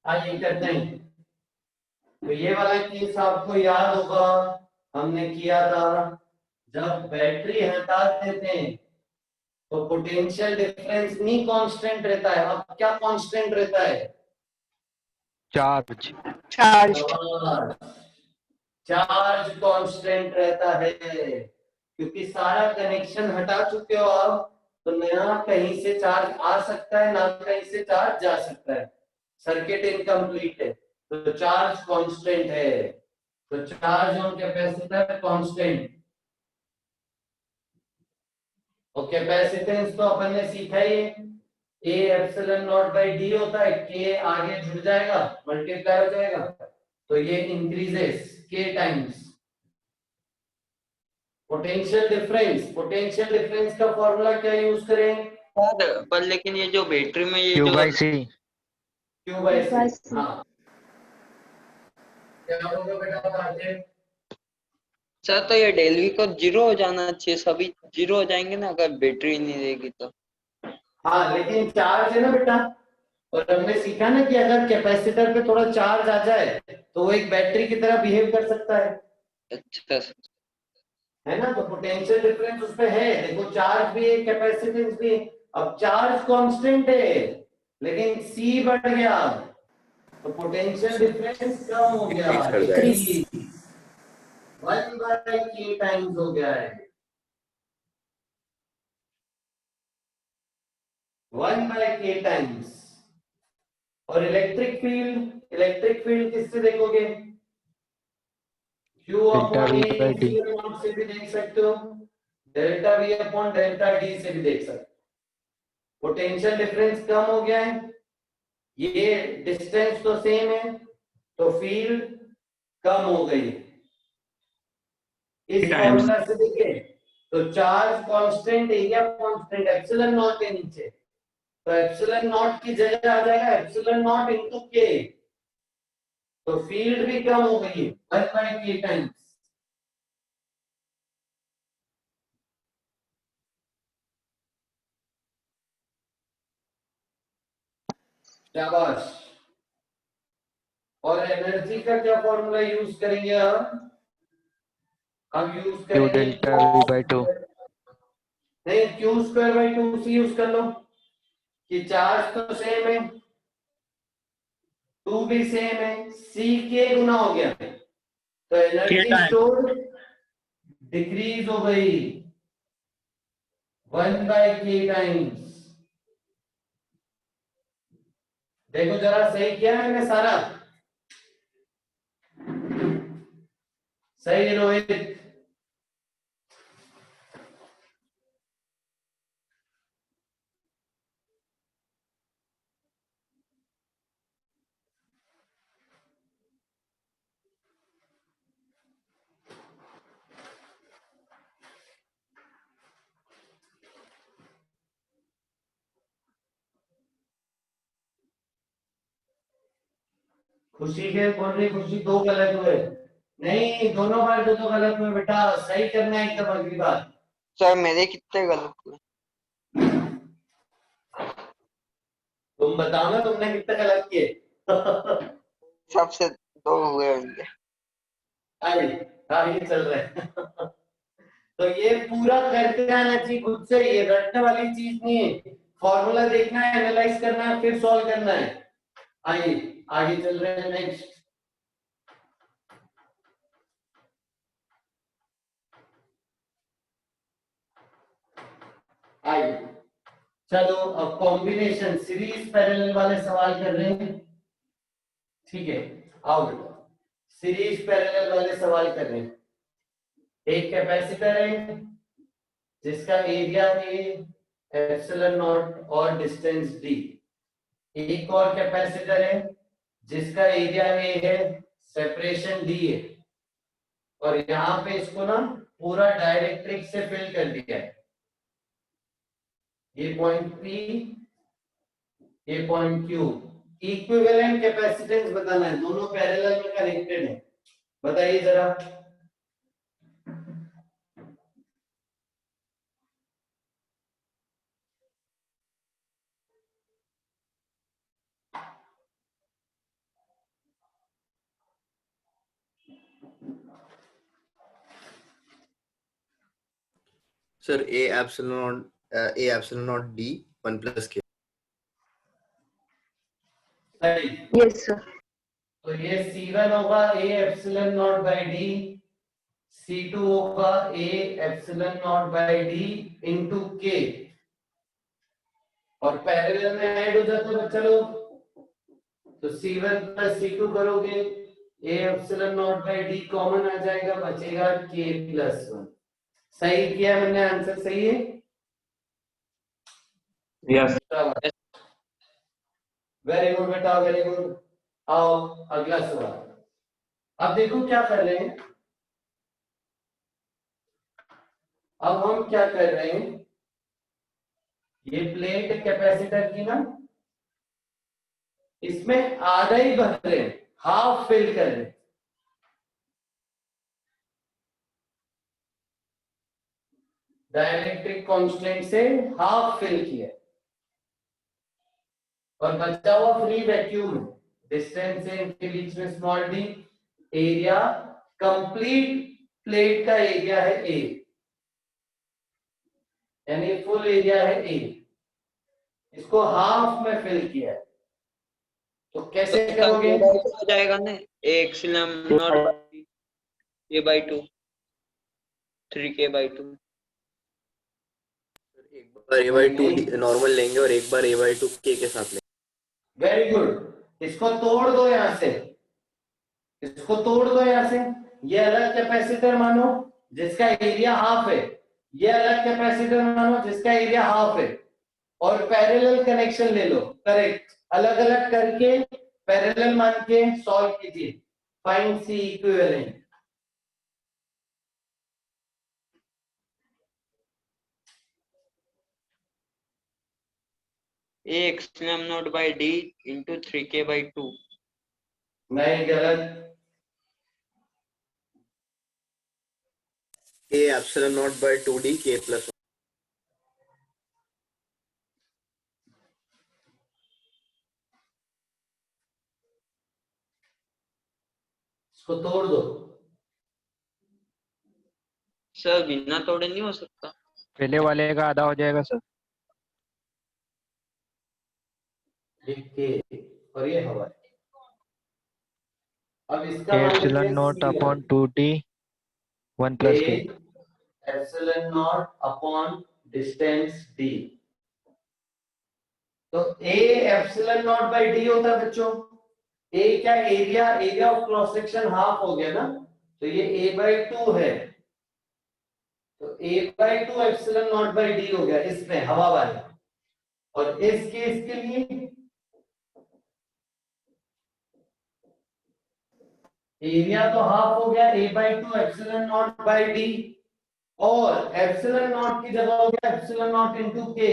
आइए करते हैं। तो ये वाला केस आपको याद होगा, हमने किया था जब बैटरी हटा देते हैं तो पोटेंशियल डिफरेंस नहीं कांस्टेंट रहता है। अब क्या कांस्टेंट रहता है? चार्ज। चार्ज कांस्टेंट रहता है, क्योंकि सारा कनेक्शन हटा चुके हो आप, तो ना कहीं से चार्ज आ सकता है ना कहीं से चार्ज जा सकता है, सर्किट इनकम्प्लीट है, तो चार्ज कांस्टेंट है। तो चार्ज ऑन कैपेसिटर कांस्टेंट। और कैपेसिटेंस तो अपन ने सीखा ही है, ए एप्सिलॉन नॉट बाई डी होता है, के आगे जुड़ जाएगा, मल्टीप्लाई हो जाएगा, तो ये increases K times potential difference. Potential difference का फॉर्मूला क्या यूज करें? सर पर लेकिन ये जो बैटरी में ये क्यू जो by C. Q by Q by C. C. हाँ, क्या होगा बेटा बताते? सर तो ये डेल्वी को जीरो हो जाना चाहिए, सभी जीरो हो जाएंगे ना अगर बैटरी नहीं रहेगी तो। हाँ, लेकिन चार्ज है ना बेटा, और हमने सीखा ना कि अगर कैपेसिटर पे थोड़ा चार्ज आ जाए तो वो एक बैटरी की तरह बिहेव कर सकता है अच्छा सर। है ना? तो पोटेंशियल डिफरेंस उसपे है, देखो चार्ज भी है कैपेसिटेंस भी है। अब चार्ज कांस्टेंट है लेकिन सी बढ़ गया, तो पोटेंशियल डिफरेंस कम हो गया, Decrease कर जाएगा। डिक्रीज 1/k टाइम्स हो गया है, 1/k टाइम्स। और इलेक्ट्रिक फील्ड किससे देखोगे? Q delta upon V A by D. Epsilon not से भी देख सकते हो, delta we upon delta D से भी देख सकते हो। पोटेंशियल डिफरेंस कम हो गया है, ये डिस्टेंस तो सेम है, तो फील्ड कम हो गई। इस टाइम्स फॉर्मूला से देखें तो charge constant, area constant, epsilon not है नीचे, तो एप्सिलॉन नॉट की जगह आ जाएगा एप्सिलॉन नॉट इनटू के, तो फील्ड भी कम हो गई है 1/k टाइम्स। शाबाश। और एनर्जी का क्या फॉर्मूला यूज करेंगे हम यूज क्यू करेंगे डेल्टा वी बाई टू। नहीं, Q square by 2 C use कर लो, कि चार्ज तो सेम है, 2 भी सेम है, सी के गुना हो गया, तो एनर्जी स्टोर डिक्रीज हो गई 1/k टाइम्स। देखो जरा सही किया मैंने सारा? सही है रोहित? खुशी के बोल रही, खुशी दो गलत हुए। नहीं, दोनों बार दो गलत हुए बेटा, सही करना है एकदम अगली बार। सर मेरे कितने गलत हुए? तुम बताओ ना तुमने कितने गलत किए। सबसे दो हुए होंगे। आइए आइए चल रहे हैं। तो ये पूरा करके आना चाहिए खुद से, ये रटने वाली चीज नहीं है, फॉर्मूला देखना है, एनालाइज करना है, फिर सॉल्व करना है। आइए आगे चल रहे हैं नेक्स्ट। आइए चलो अब कॉम्बिनेशन सीरीज पैरेलल वाले सवाल कर रहे हैं, ठीक है? आओ बेटा, सीरीज पैरेलल वाले सवाल कर रहे हैं। एक कैपेसिटर है जिसका एरिया ए एप्सिलॉन नॉट और डिस्टेंस डी। एक और कैपेसिटर है जिसका एरिया ए है, सेपरेशन डी है, और यहाँ पे इसको ना पूरा डायरेक्ट्रिक्स से फिल कर दिया है। ये पॉइंट पी, ये पॉइंट क्यू, इक्विवेलेंट कैपेसिटेंस बताना है, दोनों पैरेलल में कनेक्टेड है। बताइए जरा। Sir A epsilon naught D 1 plus K. सही। Yes, sir. तो ये C1 होगा A epsilon naught by D, C2 होगा A epsilon naught by D into K, और पैरेलल में ऐड हो जाते हैं बच्चा लोग, तो C1 प्लस C2 करोगे A epsilon naught by D common आ जाएगा, बचेगा K प्लस 1। सही किया मैंने, आंसर सही है। यस। वेरी गुड बेटा, वेरी गुड। आओ अगला सवाल। अब देखो क्या कर रहे हैं, अब हम क्या कर रहे हैं, ये प्लेट कैपेसिटर की ना, इसमें आधा ही भर रहे हैं, हाफ फिल कर रहे हैं। डाइलेक्ट्रिक कांस्टेंट से हाफ फिल किया और बचा हुआ फ्री वैक्यूम है, डिस्टेंस है इनके बीच में small D, area complete plate का एरिया है ए, यानी फुल एरिया है ए, इसको हाफ में फिल किया है, तो कैसे करोगे? हो जाएगा ना A epsilon naught K by 2 3K/2। एक बार A by 2 नॉर्मल लेंगे और एक बार A by 2 K के साथ लेंगे। वेरी गुड, इसको तोड़ दो यहां से, इसको तोड़ दो यहां से, ये अलग कैपेसिटर मानो जिसका एरिया हाफ है, ये अलग कैपेसिटर मानो जिसका एरिया हाफ है, और पैरेलल कनेक्शन ले लो। करेक्ट, अलग अलग करके पैरेलल मान के सॉल्व कीजिए। Find C equivalent. A epsilon naught by D into 3K/2। नहीं, गलत। A epsilon naught by 2D K plus 1। इसको तोड़ दो। सर बिना तोड़े नहीं हो सकता। पहले वाले का आधा हो जाएगा सर। के और ये हवा है। अब इसका A मान लेते epsilon हैं naught C1। upon 2D 1 plus K। Epsilon naught upon distance d, तो A epsilon naught by d होता है बच्चों। A क्या, area of cross section half हो गया ना, तो ये A बाय 2 है, तो A by 2 epsilon naught by d हो गया इसमें हवा वाले। और इस केस के लिए एरिया तो हाफ हो गया A by 2 epsilon naught by d, और एप्सिलॉन नॉट की जगह हो गया एप्सिलॉन नॉट इनटू k।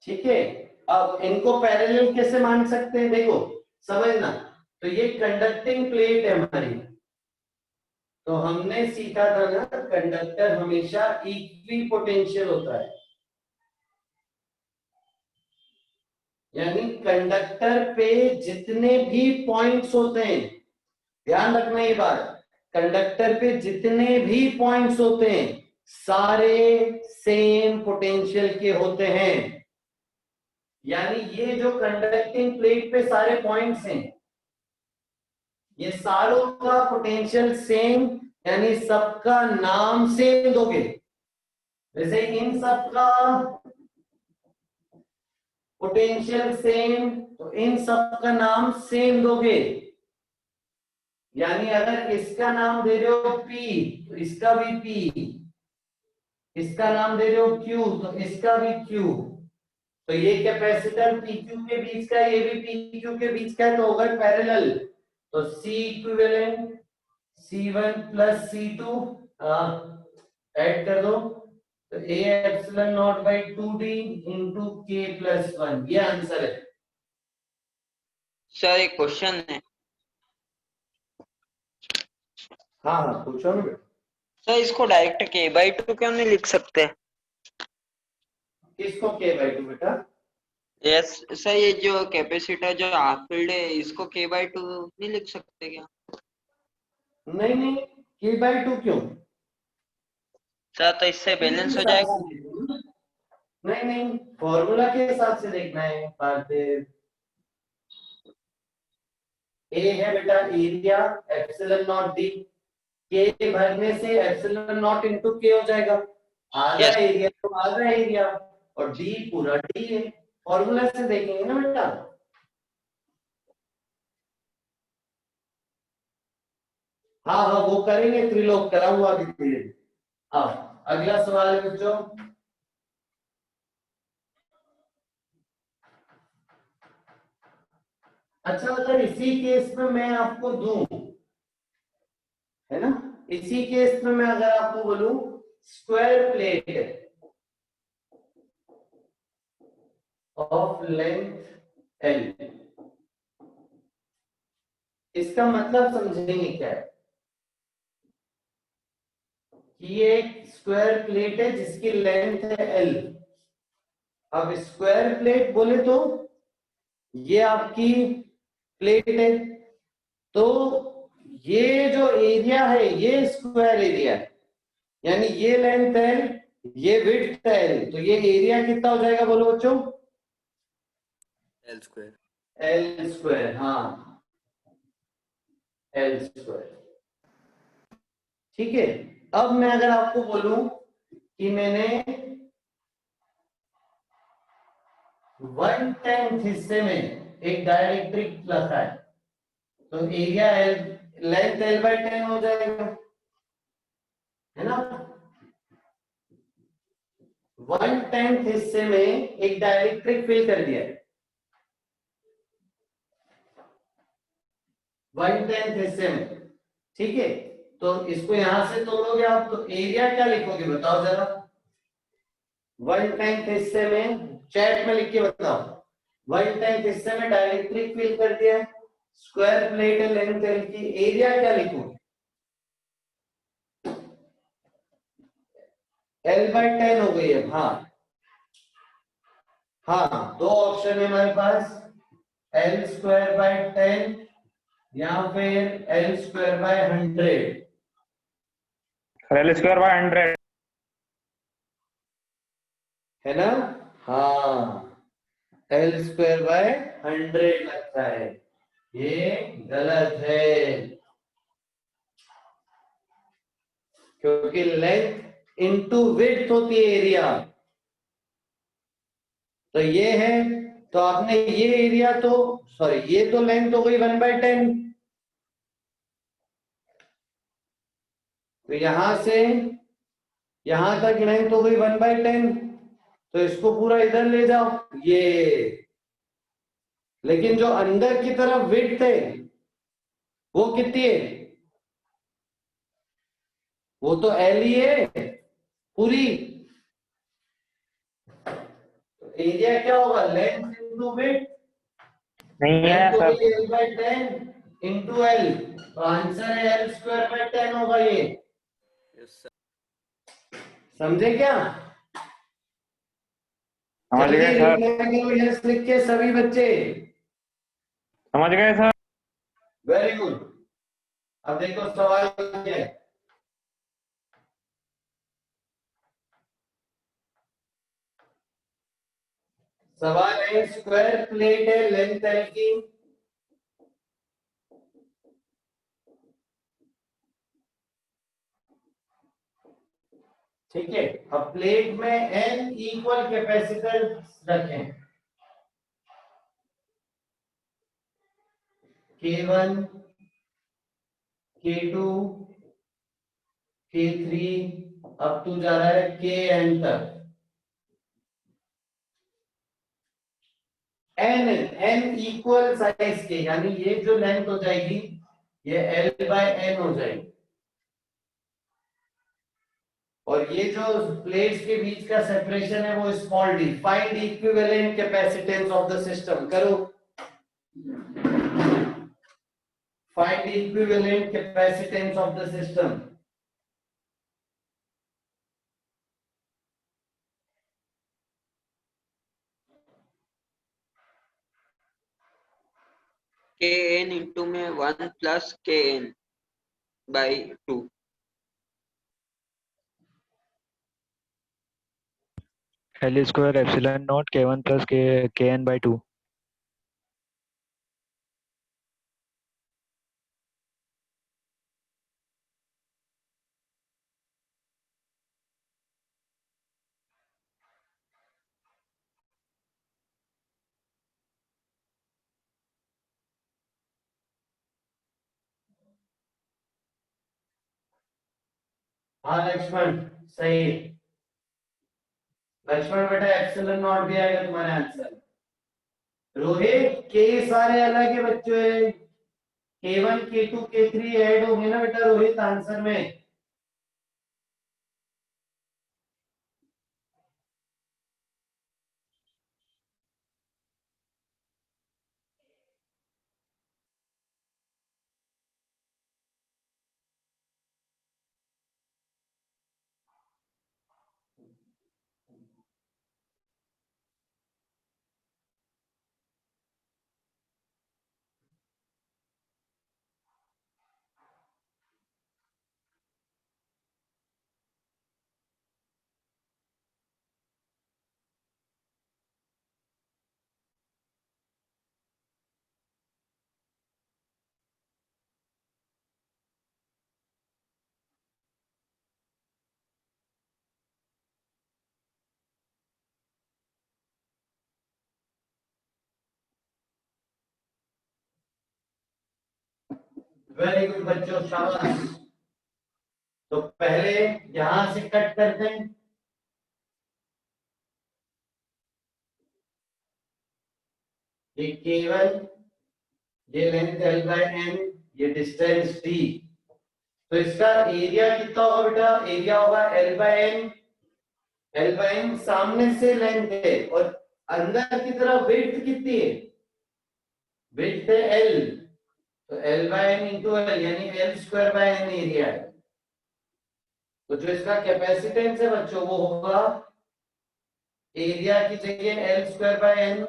ठीक है, अब इनको पैरेलल कैसे मान सकते हैं, देखो समझना। तो ये कंडक्टिंग प्लेट है हमारी, तो हमने सीखा था ना, कंडक्टर हमेशा इक्वी पोटेंशियल होता है, यानी कंडक्टर पे जितने भी पॉइंट्स होते हैं, ध्यान रखना ये बात, कंडक्टर पे जितने भी पॉइंट्स होते हैं सारे सेम पोटेंशियल के होते हैं। यानी ये जो कंडक्टिंग प्लेट पे सारे पॉइंट्स हैं, ये सारों का पोटेंशियल सेम, यानी सबका नाम सेम दोगे। जैसे इन सबका पोटेंशियल सेम, तो इन सब का नाम सेम दोगे। यानी अगर इसका नाम दे रहे हो P तो इसका भी P, इसका नाम दे रहे हो Q तो इसका भी Q, तो ये कैपेसिटर PQ के बीच का, ये भी PQ के बीच का है, तो होगा पैरेलल। तो C equivalent C1 plus C2 add कर दो, तो A epsilon naught by 2D into K plus 1, ये आंसर है। सर एक क्वेश्चन है। हाँ हाँ पूछो ना बेटा। सर इसको डायरेक्ट K/2 क्यों नहीं लिख सकते? किसको K/2 बेटा? यस सर, ये जो कैपेसिटर जो हाफ फील्ड है इसको K/2 नहीं लिख सकते क्या? नहीं नहीं, k/2 क्यों? सर तो इससे बैलेंस हो हिसाब जाएगा। से देखो ना। नहीं नहीं, फॉर्मूला के हिसाब से देखना है पार्थिव। ए है बेटा एरिया एप्सिलॉन नॉट डी, के भरने से एप्सिलॉन नॉट इनटू के हो जाएगा, आधा यस एरिया तो आधा एरिया, और डी पूरा डी है। फॉर्मूला से देखेंगे ना बेटा। हाँ हाँ वो करेंगे, त्रिलोक कराऊंगा अभी धीरे। हाँ अगला सवाल है बच्चों। अच्छा अगर इसी केस में मैं आपको दूं, है ना, इसी केस में मैं अगर आपको बोलूं square plate of length L, इसका मतलब समझेंगे क्या है कि ये एक स्क्वायर प्लेट है जिसकी लेंथ है एल। अब स्क्वायर प्लेट बोले तो ये आपकी प्लेट है, तो ये जो एरिया है ये स्क्वायर एरिया है, यानी ये लेंथ एल ये विड्थ है एल, तो ये एरिया कितना हो जाएगा बोलो बच्चों? L square. एल स्क्वायर, हाँ एल स्क्वायर। ठीक है। अब मैं अगर आपको बोलूं कि मैंने 1/10 हिस्से में एक डायरेक्ट्रिक रखा है, तो एरिया एल लेंथ L/10 हो जाएगा, है ना। 1/10 हिस्से में एक डायरेक्ट्रिक फिल कर दिया है, 1/10 हिस्से में, ठीक है। तो इसको यहां से तोड़ोगे आप तो एरिया क्या लिखोगे बताओ जरा? 1/10 हिस्से में, चैट में लिख के बताओ। 1/10 हिस्से में डायरेक्ट्रिक फिल कर दिया, स्क्वायर प्लेट है लेंथ एल की, एरिया क्या लिखोगे? L/10 हो गई है। हाँ हाँ, दो ऑप्शन है हमारे पास, L²/10 या फिर L²/100, L²/100। है ना। हाँ L²/100 लगता है, ये गलत है, क्योंकि लेंथ इनटू विड्थ होती है एरिया, तो ये है, तो आपने ये एरिया तो सॉरी ये तो लेंथ हो गई 1/10, तो यहां से यहां तक लेंथ हो गई 1/10, तो इसको पूरा इधर ले जाओ ये, लेकिन जो अंदर की तरफ विड्थ है वो कितनी है? वो तो एल ही है पूरी, एरिया क्या होगा? लेंथ इंटू विड्थ, नहीं है लेंथ हो सर। गई L/10 इंटू एल, तो आंसर है L²/10 होगा ये। Yes sir. समझे क्या? समझ जल्दी गए सर। रिप्लाई करो यस लिख के सभी बच्चे। समझ गए सर। Very good. अब देखो सवाल क्या है। सवाल है स्क्वायर प्लेट है लेंथ एल की, ठीक है। अब प्लेट में n इक्वल कैपेसिटर रखें, K1 K2 K3 up to जा रहा है Kn तक, n इक्वल साइज के, यानी ये जो लेंथ हो जाएगी ये L/n हो जाएगी, और ये जो प्लेट्स के बीच का सेपरेशन है वो small D. Find equivalent capacitance of the system करो। Find equivalent capacitance of the system. K N into में 1 + KN। By 2। L square epsilon naught K1 plus Kn by 2। हाँ लक्ष्मण सही। लक्ष्मण बेटा एप्सिलॉन नॉट भी आएगा तुम्हारे आंसर। रोहित के सारे अलग है बच्चों, K1 K2 K3 ऐड होंगे ना बेटा रोहित आंसर में। वेरी गुड बच्चों, शाबाश। तो पहले यहां से कट करते हैं। ये केवल ये लेंथ L बाय N, ये डिस्टेंस D। तो इसका एरिया कितना होगा बेटा? एरिया होगा L by N। L by N सामने से लेंथ है और अंदर की तरफ विड्थ कितनी है? विड्थ है L, तो L by N into L यानी L square by N area है। तो जो इसका कैपेसिटेंस है बच्चों वो होगा एरिया की जगह L square by N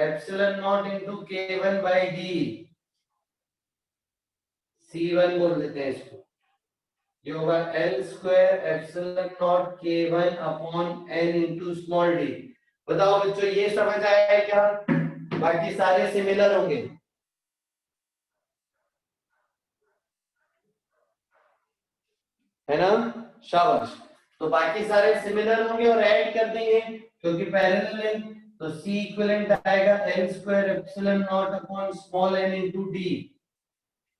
epsilon naught into K1 by D, C1 बोल देते हैं इसको। ये होगा L square epsilon naught K1 upon N into small d। बताओ बच्चों ये समझ आया है क्या? बाकी सारे सिमिलर होंगे, है ना? शाबाश। तो बाकी सारे सिमिलर होंगे और ऐड कर देंगे क्योंकि पैरेलल है। तो C इक्विवेलेंट आएगा L square epsilon naught upon small n into d।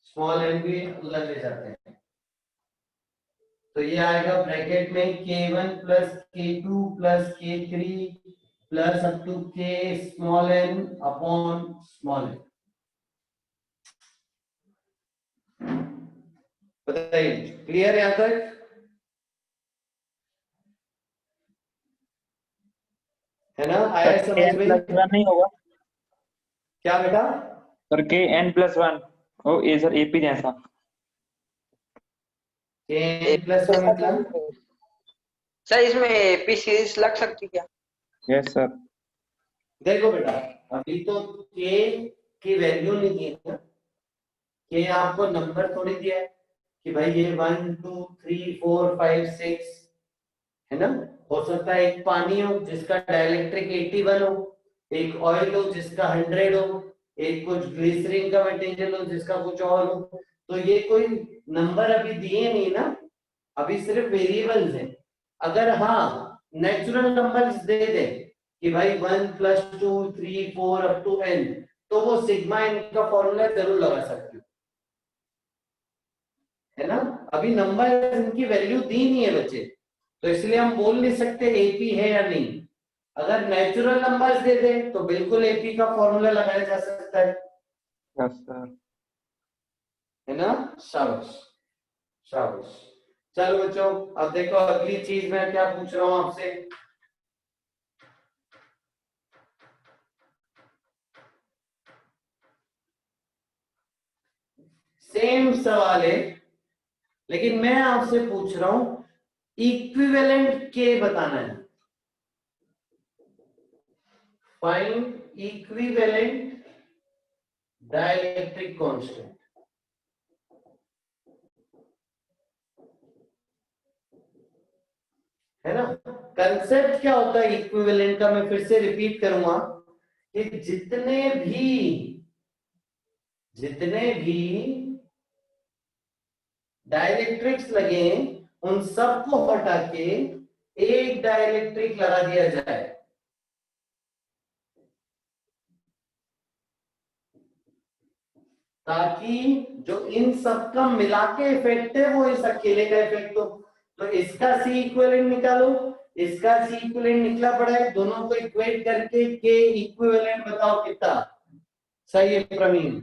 Small n भी उधर ले जाते हैं, तो ये आएगा ब्रैकेट में K1 plus K2 plus K3 plus up to K small n upon small n। बताइए क्लियर यहां तक? है ना? आया सर समझ Kn में? प्लस वन नहीं होगा? क्या बेटा? सर Kn प्लस वन ओ ये सर AP जैसा। Kn प्लस वन मतलब? सर इसमें एपी सीरीज लग सकती क्या? Yes sir. देखो बेटा अभी तो K की वैल्यू नहीं दी है ना, K आपको नंबर थोड़ी दिया है कि भाई ये 1 2 3 4 5 6 है ना। हो सकता है एक पानी हो जिसका डाइलेक्ट्रिक 81 हो, एक ऑयल हो जिसका 100 हो, एक कुछ ग्लिसरीन का मटेरियल हो जिसका कुछ और हो। तो ये कोई नंबर अभी दिए नहीं ना, अभी सिर्फ वेरिएबल्स हैं। अगर हाँ नेचुरल नंबर्स दे दे कि भाई 1 प्लस 2 3 4 अप टू n, तो वो सिग्मा n का फॉर्मूला जरूर लगा सकते हो, है ना। अभी नंबर इनकी वैल्यू दी नहीं है बच्चे, तो इसलिए हम बोल नहीं सकते एपी है या नहीं। अगर नेचुरल नंबर्स दे दे तो बिल्कुल एपी का फॉर्मूला लगाया जा सकता है, यस सर। है ना। शाबाश शाबाश। चलो बच्चों अब देखो अगली चीज मैं क्या पूछ रहा हूं आपसे। सेम सवाल है लेकिन मैं आपसे पूछ रहा हूं इक्विवेलेंट के बताना है। Find equivalent dielectric constant. है ना। कंसेप्ट क्या होता है इक्विवेलेंट का, मैं फिर से रिपीट करूंगा कि जितने भी डाइलेक्ट्रिक्स लगे उन सबको हटा के एक डाइलेक्ट्रिक लगा दिया जाए, ताकि जो इन सब का मिला के इफेक्ट है वो इस अकेले का इफेक्ट हो। तो इसका सी इक्विवेलेंट निकालो, इसका सी इक्विवेलेंट निकला पड़ा है, दोनों को इक्वेट करके के इक्विवेलेंट बताओ कितना सही है प्रवीण।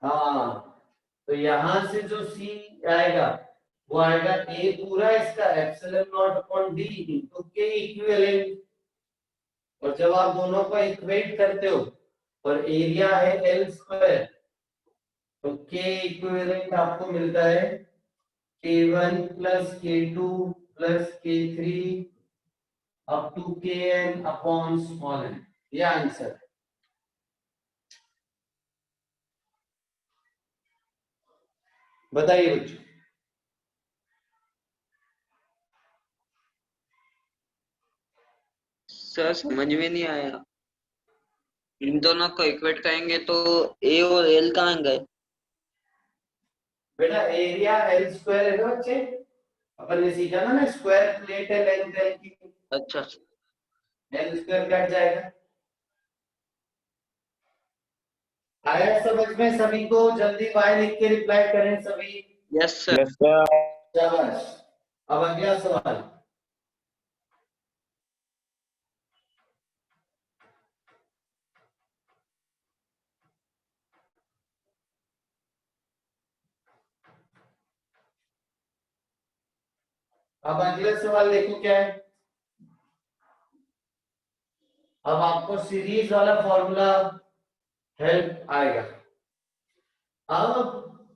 हाँ, तो यहां से जो सी आएगा वो आएगा ए पूरा इसका epsilon naught upon D into के इक्विवेलेंट। और जब आप दोनों को इक्वेट करते हो और एरिया है एल स्क्वायर, तो के इक्विवेलेंट आपको मिलता है k1 plus k2 plus k3 up to kn upon small n। ये आंसर है। बताइए बच्चों। सर समझ में नहीं आया, इन दोनों को इक्वेट करेंगे तो ए और एल कहाँ गए? बेटा एरिया एल स्क्वायर है ना बच्चे, अपन ने सीखा था ना, स्क्वायर प्लेट है लेंथ एल की, अच्छा एल स्क्वायर कट जाएगा। आया समझ में सभी को? जल्दी बाय लिख के रिप्लाई करें सभी। Yes sir. Yes sir. शाबाश। अब अगला सवाल। अब अगला सवाल देखो क्या है। अब आपको सीरीज वाला फॉर्मूला हेल्प आएगा। अब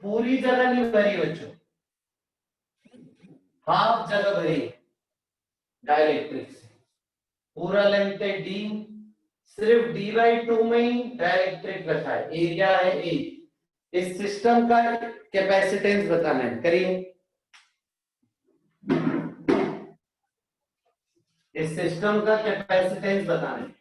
पूरी जगह नहीं भरी बच्चों, हाफ जगह भरी डाइलेक्ट्रिक से। पूरा लेंथ है डी, सिर्फ d/2 में ही डाइलेक्ट्रिक रखा है, एरिया है ए। इस सिस्टम का कैपेसिटेंस बताना है, करिए। इस सिस्टम का कैपेसिटेंस बताना है।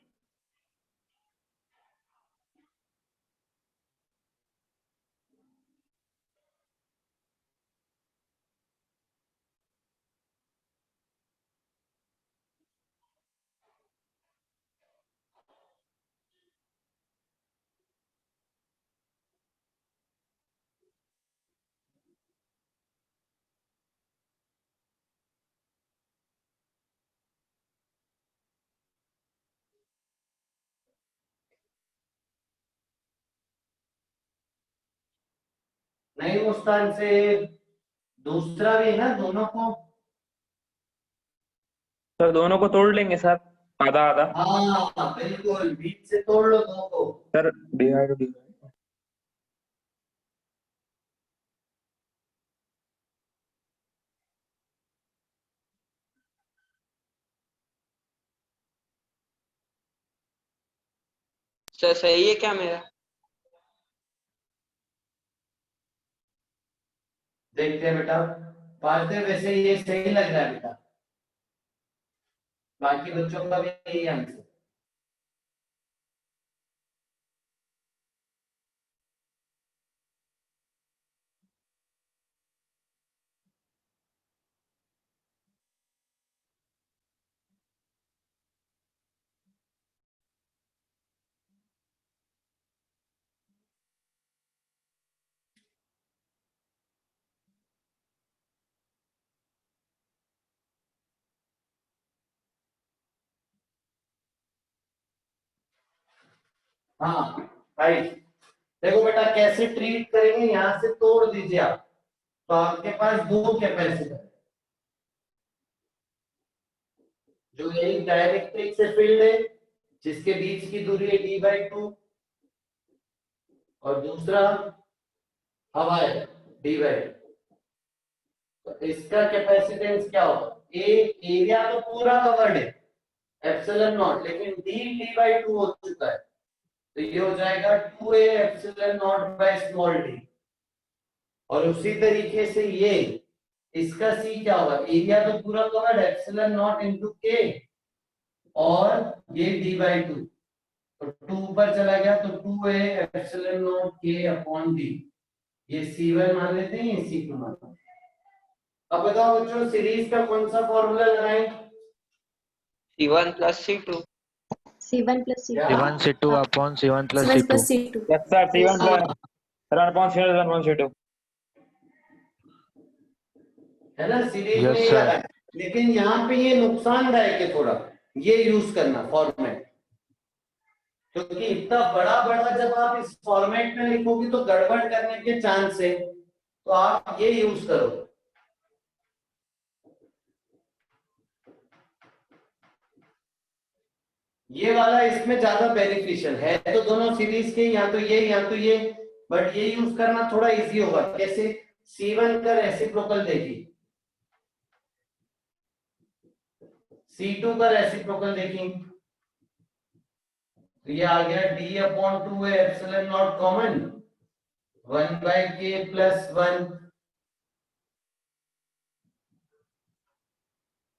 नहीं मुस्तान से दूसरा भी है ना, दोनों को। सर दोनों को तोड़ लेंगे सर, आधा आधा। हाँ बिल्कुल, बीच से तोड़ लो दो को। Sir divide divide. सर सही है क्या मेरा? देखते हैं बेटा, पार्थिव वैसे ये सही लग रहा है बेटा, बाकी बच्चों का भी यही आंसर। हाँ राइट। देखो बेटा कैसे ट्रीट करेंगे, यहां से तोड़ दीजिए आप, तो आपके पास दो कैपेसिटर, जो एक डायरेक्ट्रिक से फील्ड है जिसके बीच की दूरी है d/2 और दूसरा हवा है d/2। तो इसका कैपेसिटेंस क्या होगा, ए एरिया तो पूरा कवर्ड है एप्सिलॉन नॉट, लेकिन d/2 हो चुका है, तो ये हो जाएगा 2a epsilon naught by small d। और उसी तरीके से ये इसका सी क्या होगा, एरिया तो पूरा कवर्ड है एप्सिलॉन नॉट इनटू k और ये d/2, तो 2 ऊपर चला गया तो 2a epsilon naught k upon d। ये C1 मान लेते हैं, ये C2 मान लेते हैं। अब बताओ बच्चों सीरीज का कौन सा फॉर्मूला लगाएं? C1 plus C2। C1 plus C2. C1 C2 upon C1 plus C1 C2. plus C2. Yes, sir. C1 Yes. plus 1/C1 है ना, सीरीज Yes, में ही sir. लगाएं। लेकिन यहाँ पे ये नुकसानदायक है थोड़ा, ये यूज करना फॉर्मेट, क्योंकि इतना बड़ा बड़ा जब आप इस फॉर्मेट में लिखोगे तो गड़बड़ करने के चांस है, तो आप ये यूज करो। ये वाला इसमें ज्यादा बेनिफिशियल है, तो दोनों सीरीज के, या तो ये, बट ये यूज करना थोड़ा इजी होगा। कैसे, C1 का रेसिप्रोकल देखिए, C2 का रेसिप्रोकल देखिए, तो ये आ गया d/2 epsilon not common 1/k plus 1,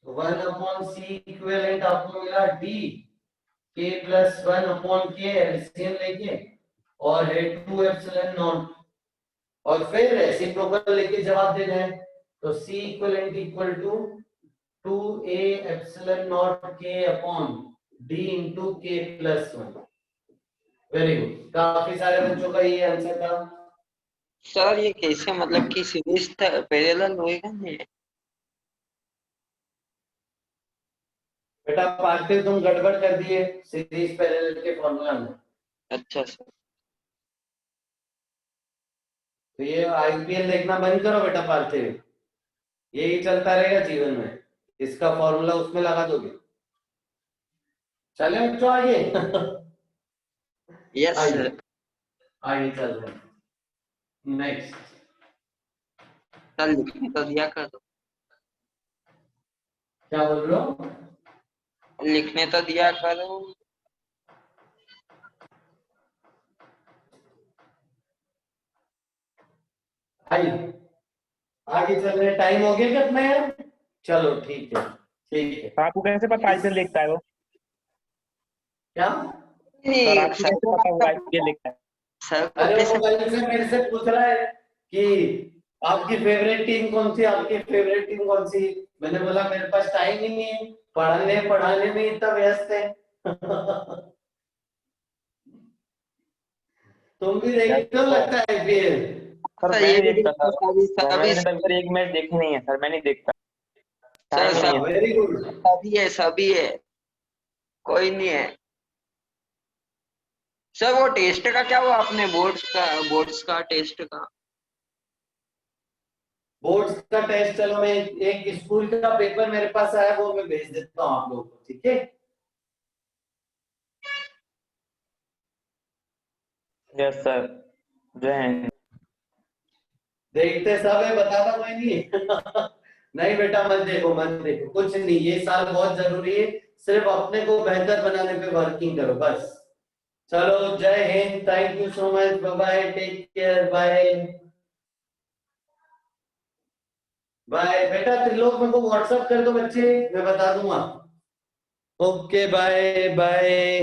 1/c equivalent आपको मिला d k plus 1/k LCM लेके, और है 2 एप्सिलॉन नॉट, और फिर रेसिप्रोकल लेके जवाब देना है, तो c equivalent equal to 2a epsilon naught k upon d into k plus 1। Very good, काफी सारे बच्चों का ये आंसर था। सर ये कैसे, मतलब कि सीरीज पैरेलल होएगा नहीं? बेटा पार्थिव तुम गड़बड़ कर दिए सीरीज पैरेलल के फॉर्मूला में। अच्छा सर। तो ये आईपीएल देखना बंद करो बेटा पार्थिव, यही चलता रहेगा जीवन में, इसका फॉर्मूला उसमें लगा दोगे। चले बच्चों आगे। यस आइए सर। आगे चल रहे हैं, नेक्स्ट। सर लिखने तो दिया करो। क्या बोल रहे हो? लिखने तो दिया करो। आइए आगे चल रहे हैं, टाइम हो गया क्या अपना यार? चलो ठीक है ठीक है। आपको कैसे पता आईपीएल लिखता है वो? क्या? सर आपको सर कैसे पता हुआ आईपीएल लिखता है? सर को अरे वो कैसे? कल से मेरे से पूछ रहा है कि आपकी फेवरेट टीम कौन सी, आपकी फेवरेट टीम कौन सी। मैंने बोला मेरे पास टाइम ही नहीं है, पढ़ाने में इतना व्यस्त है। तुम भी देखते हो लगता है आईपीएल? सर सर मैं ये नहीं भी देखता सर, सभी मैंने तक सर एक मैच देखी नहीं है सर, मैं नहीं देखता, सर टाइम नहीं है। Very good. सभी है, कोई नहीं है। सर वो टेस्ट का क्या हुआ अपने बोर्ड्स का टेस्ट का? बोर्ड्स का टेस्ट, चलो मैं एक स्कूल का पेपर मेरे पास आया, वो मैं भेज देता हूँ आप लोगों को, ठीक है? यस सर, जय हिंद। देखते सब है, बताता कोई नहीं। नहीं बेटा मत देखो मत देखो, कुछ नहीं, ये साल बहुत जरूरी है, सिर्फ अपने को बेहतर बनाने पे वर्किंग करो बस। चलो जय हिंद, thank you so much, bye bye, take care, bye bye. बेटा त्रिलोक मेरे को व्हाट्सएप कर दो बच्चे, मैं बता दूंगा। Okay bye bye.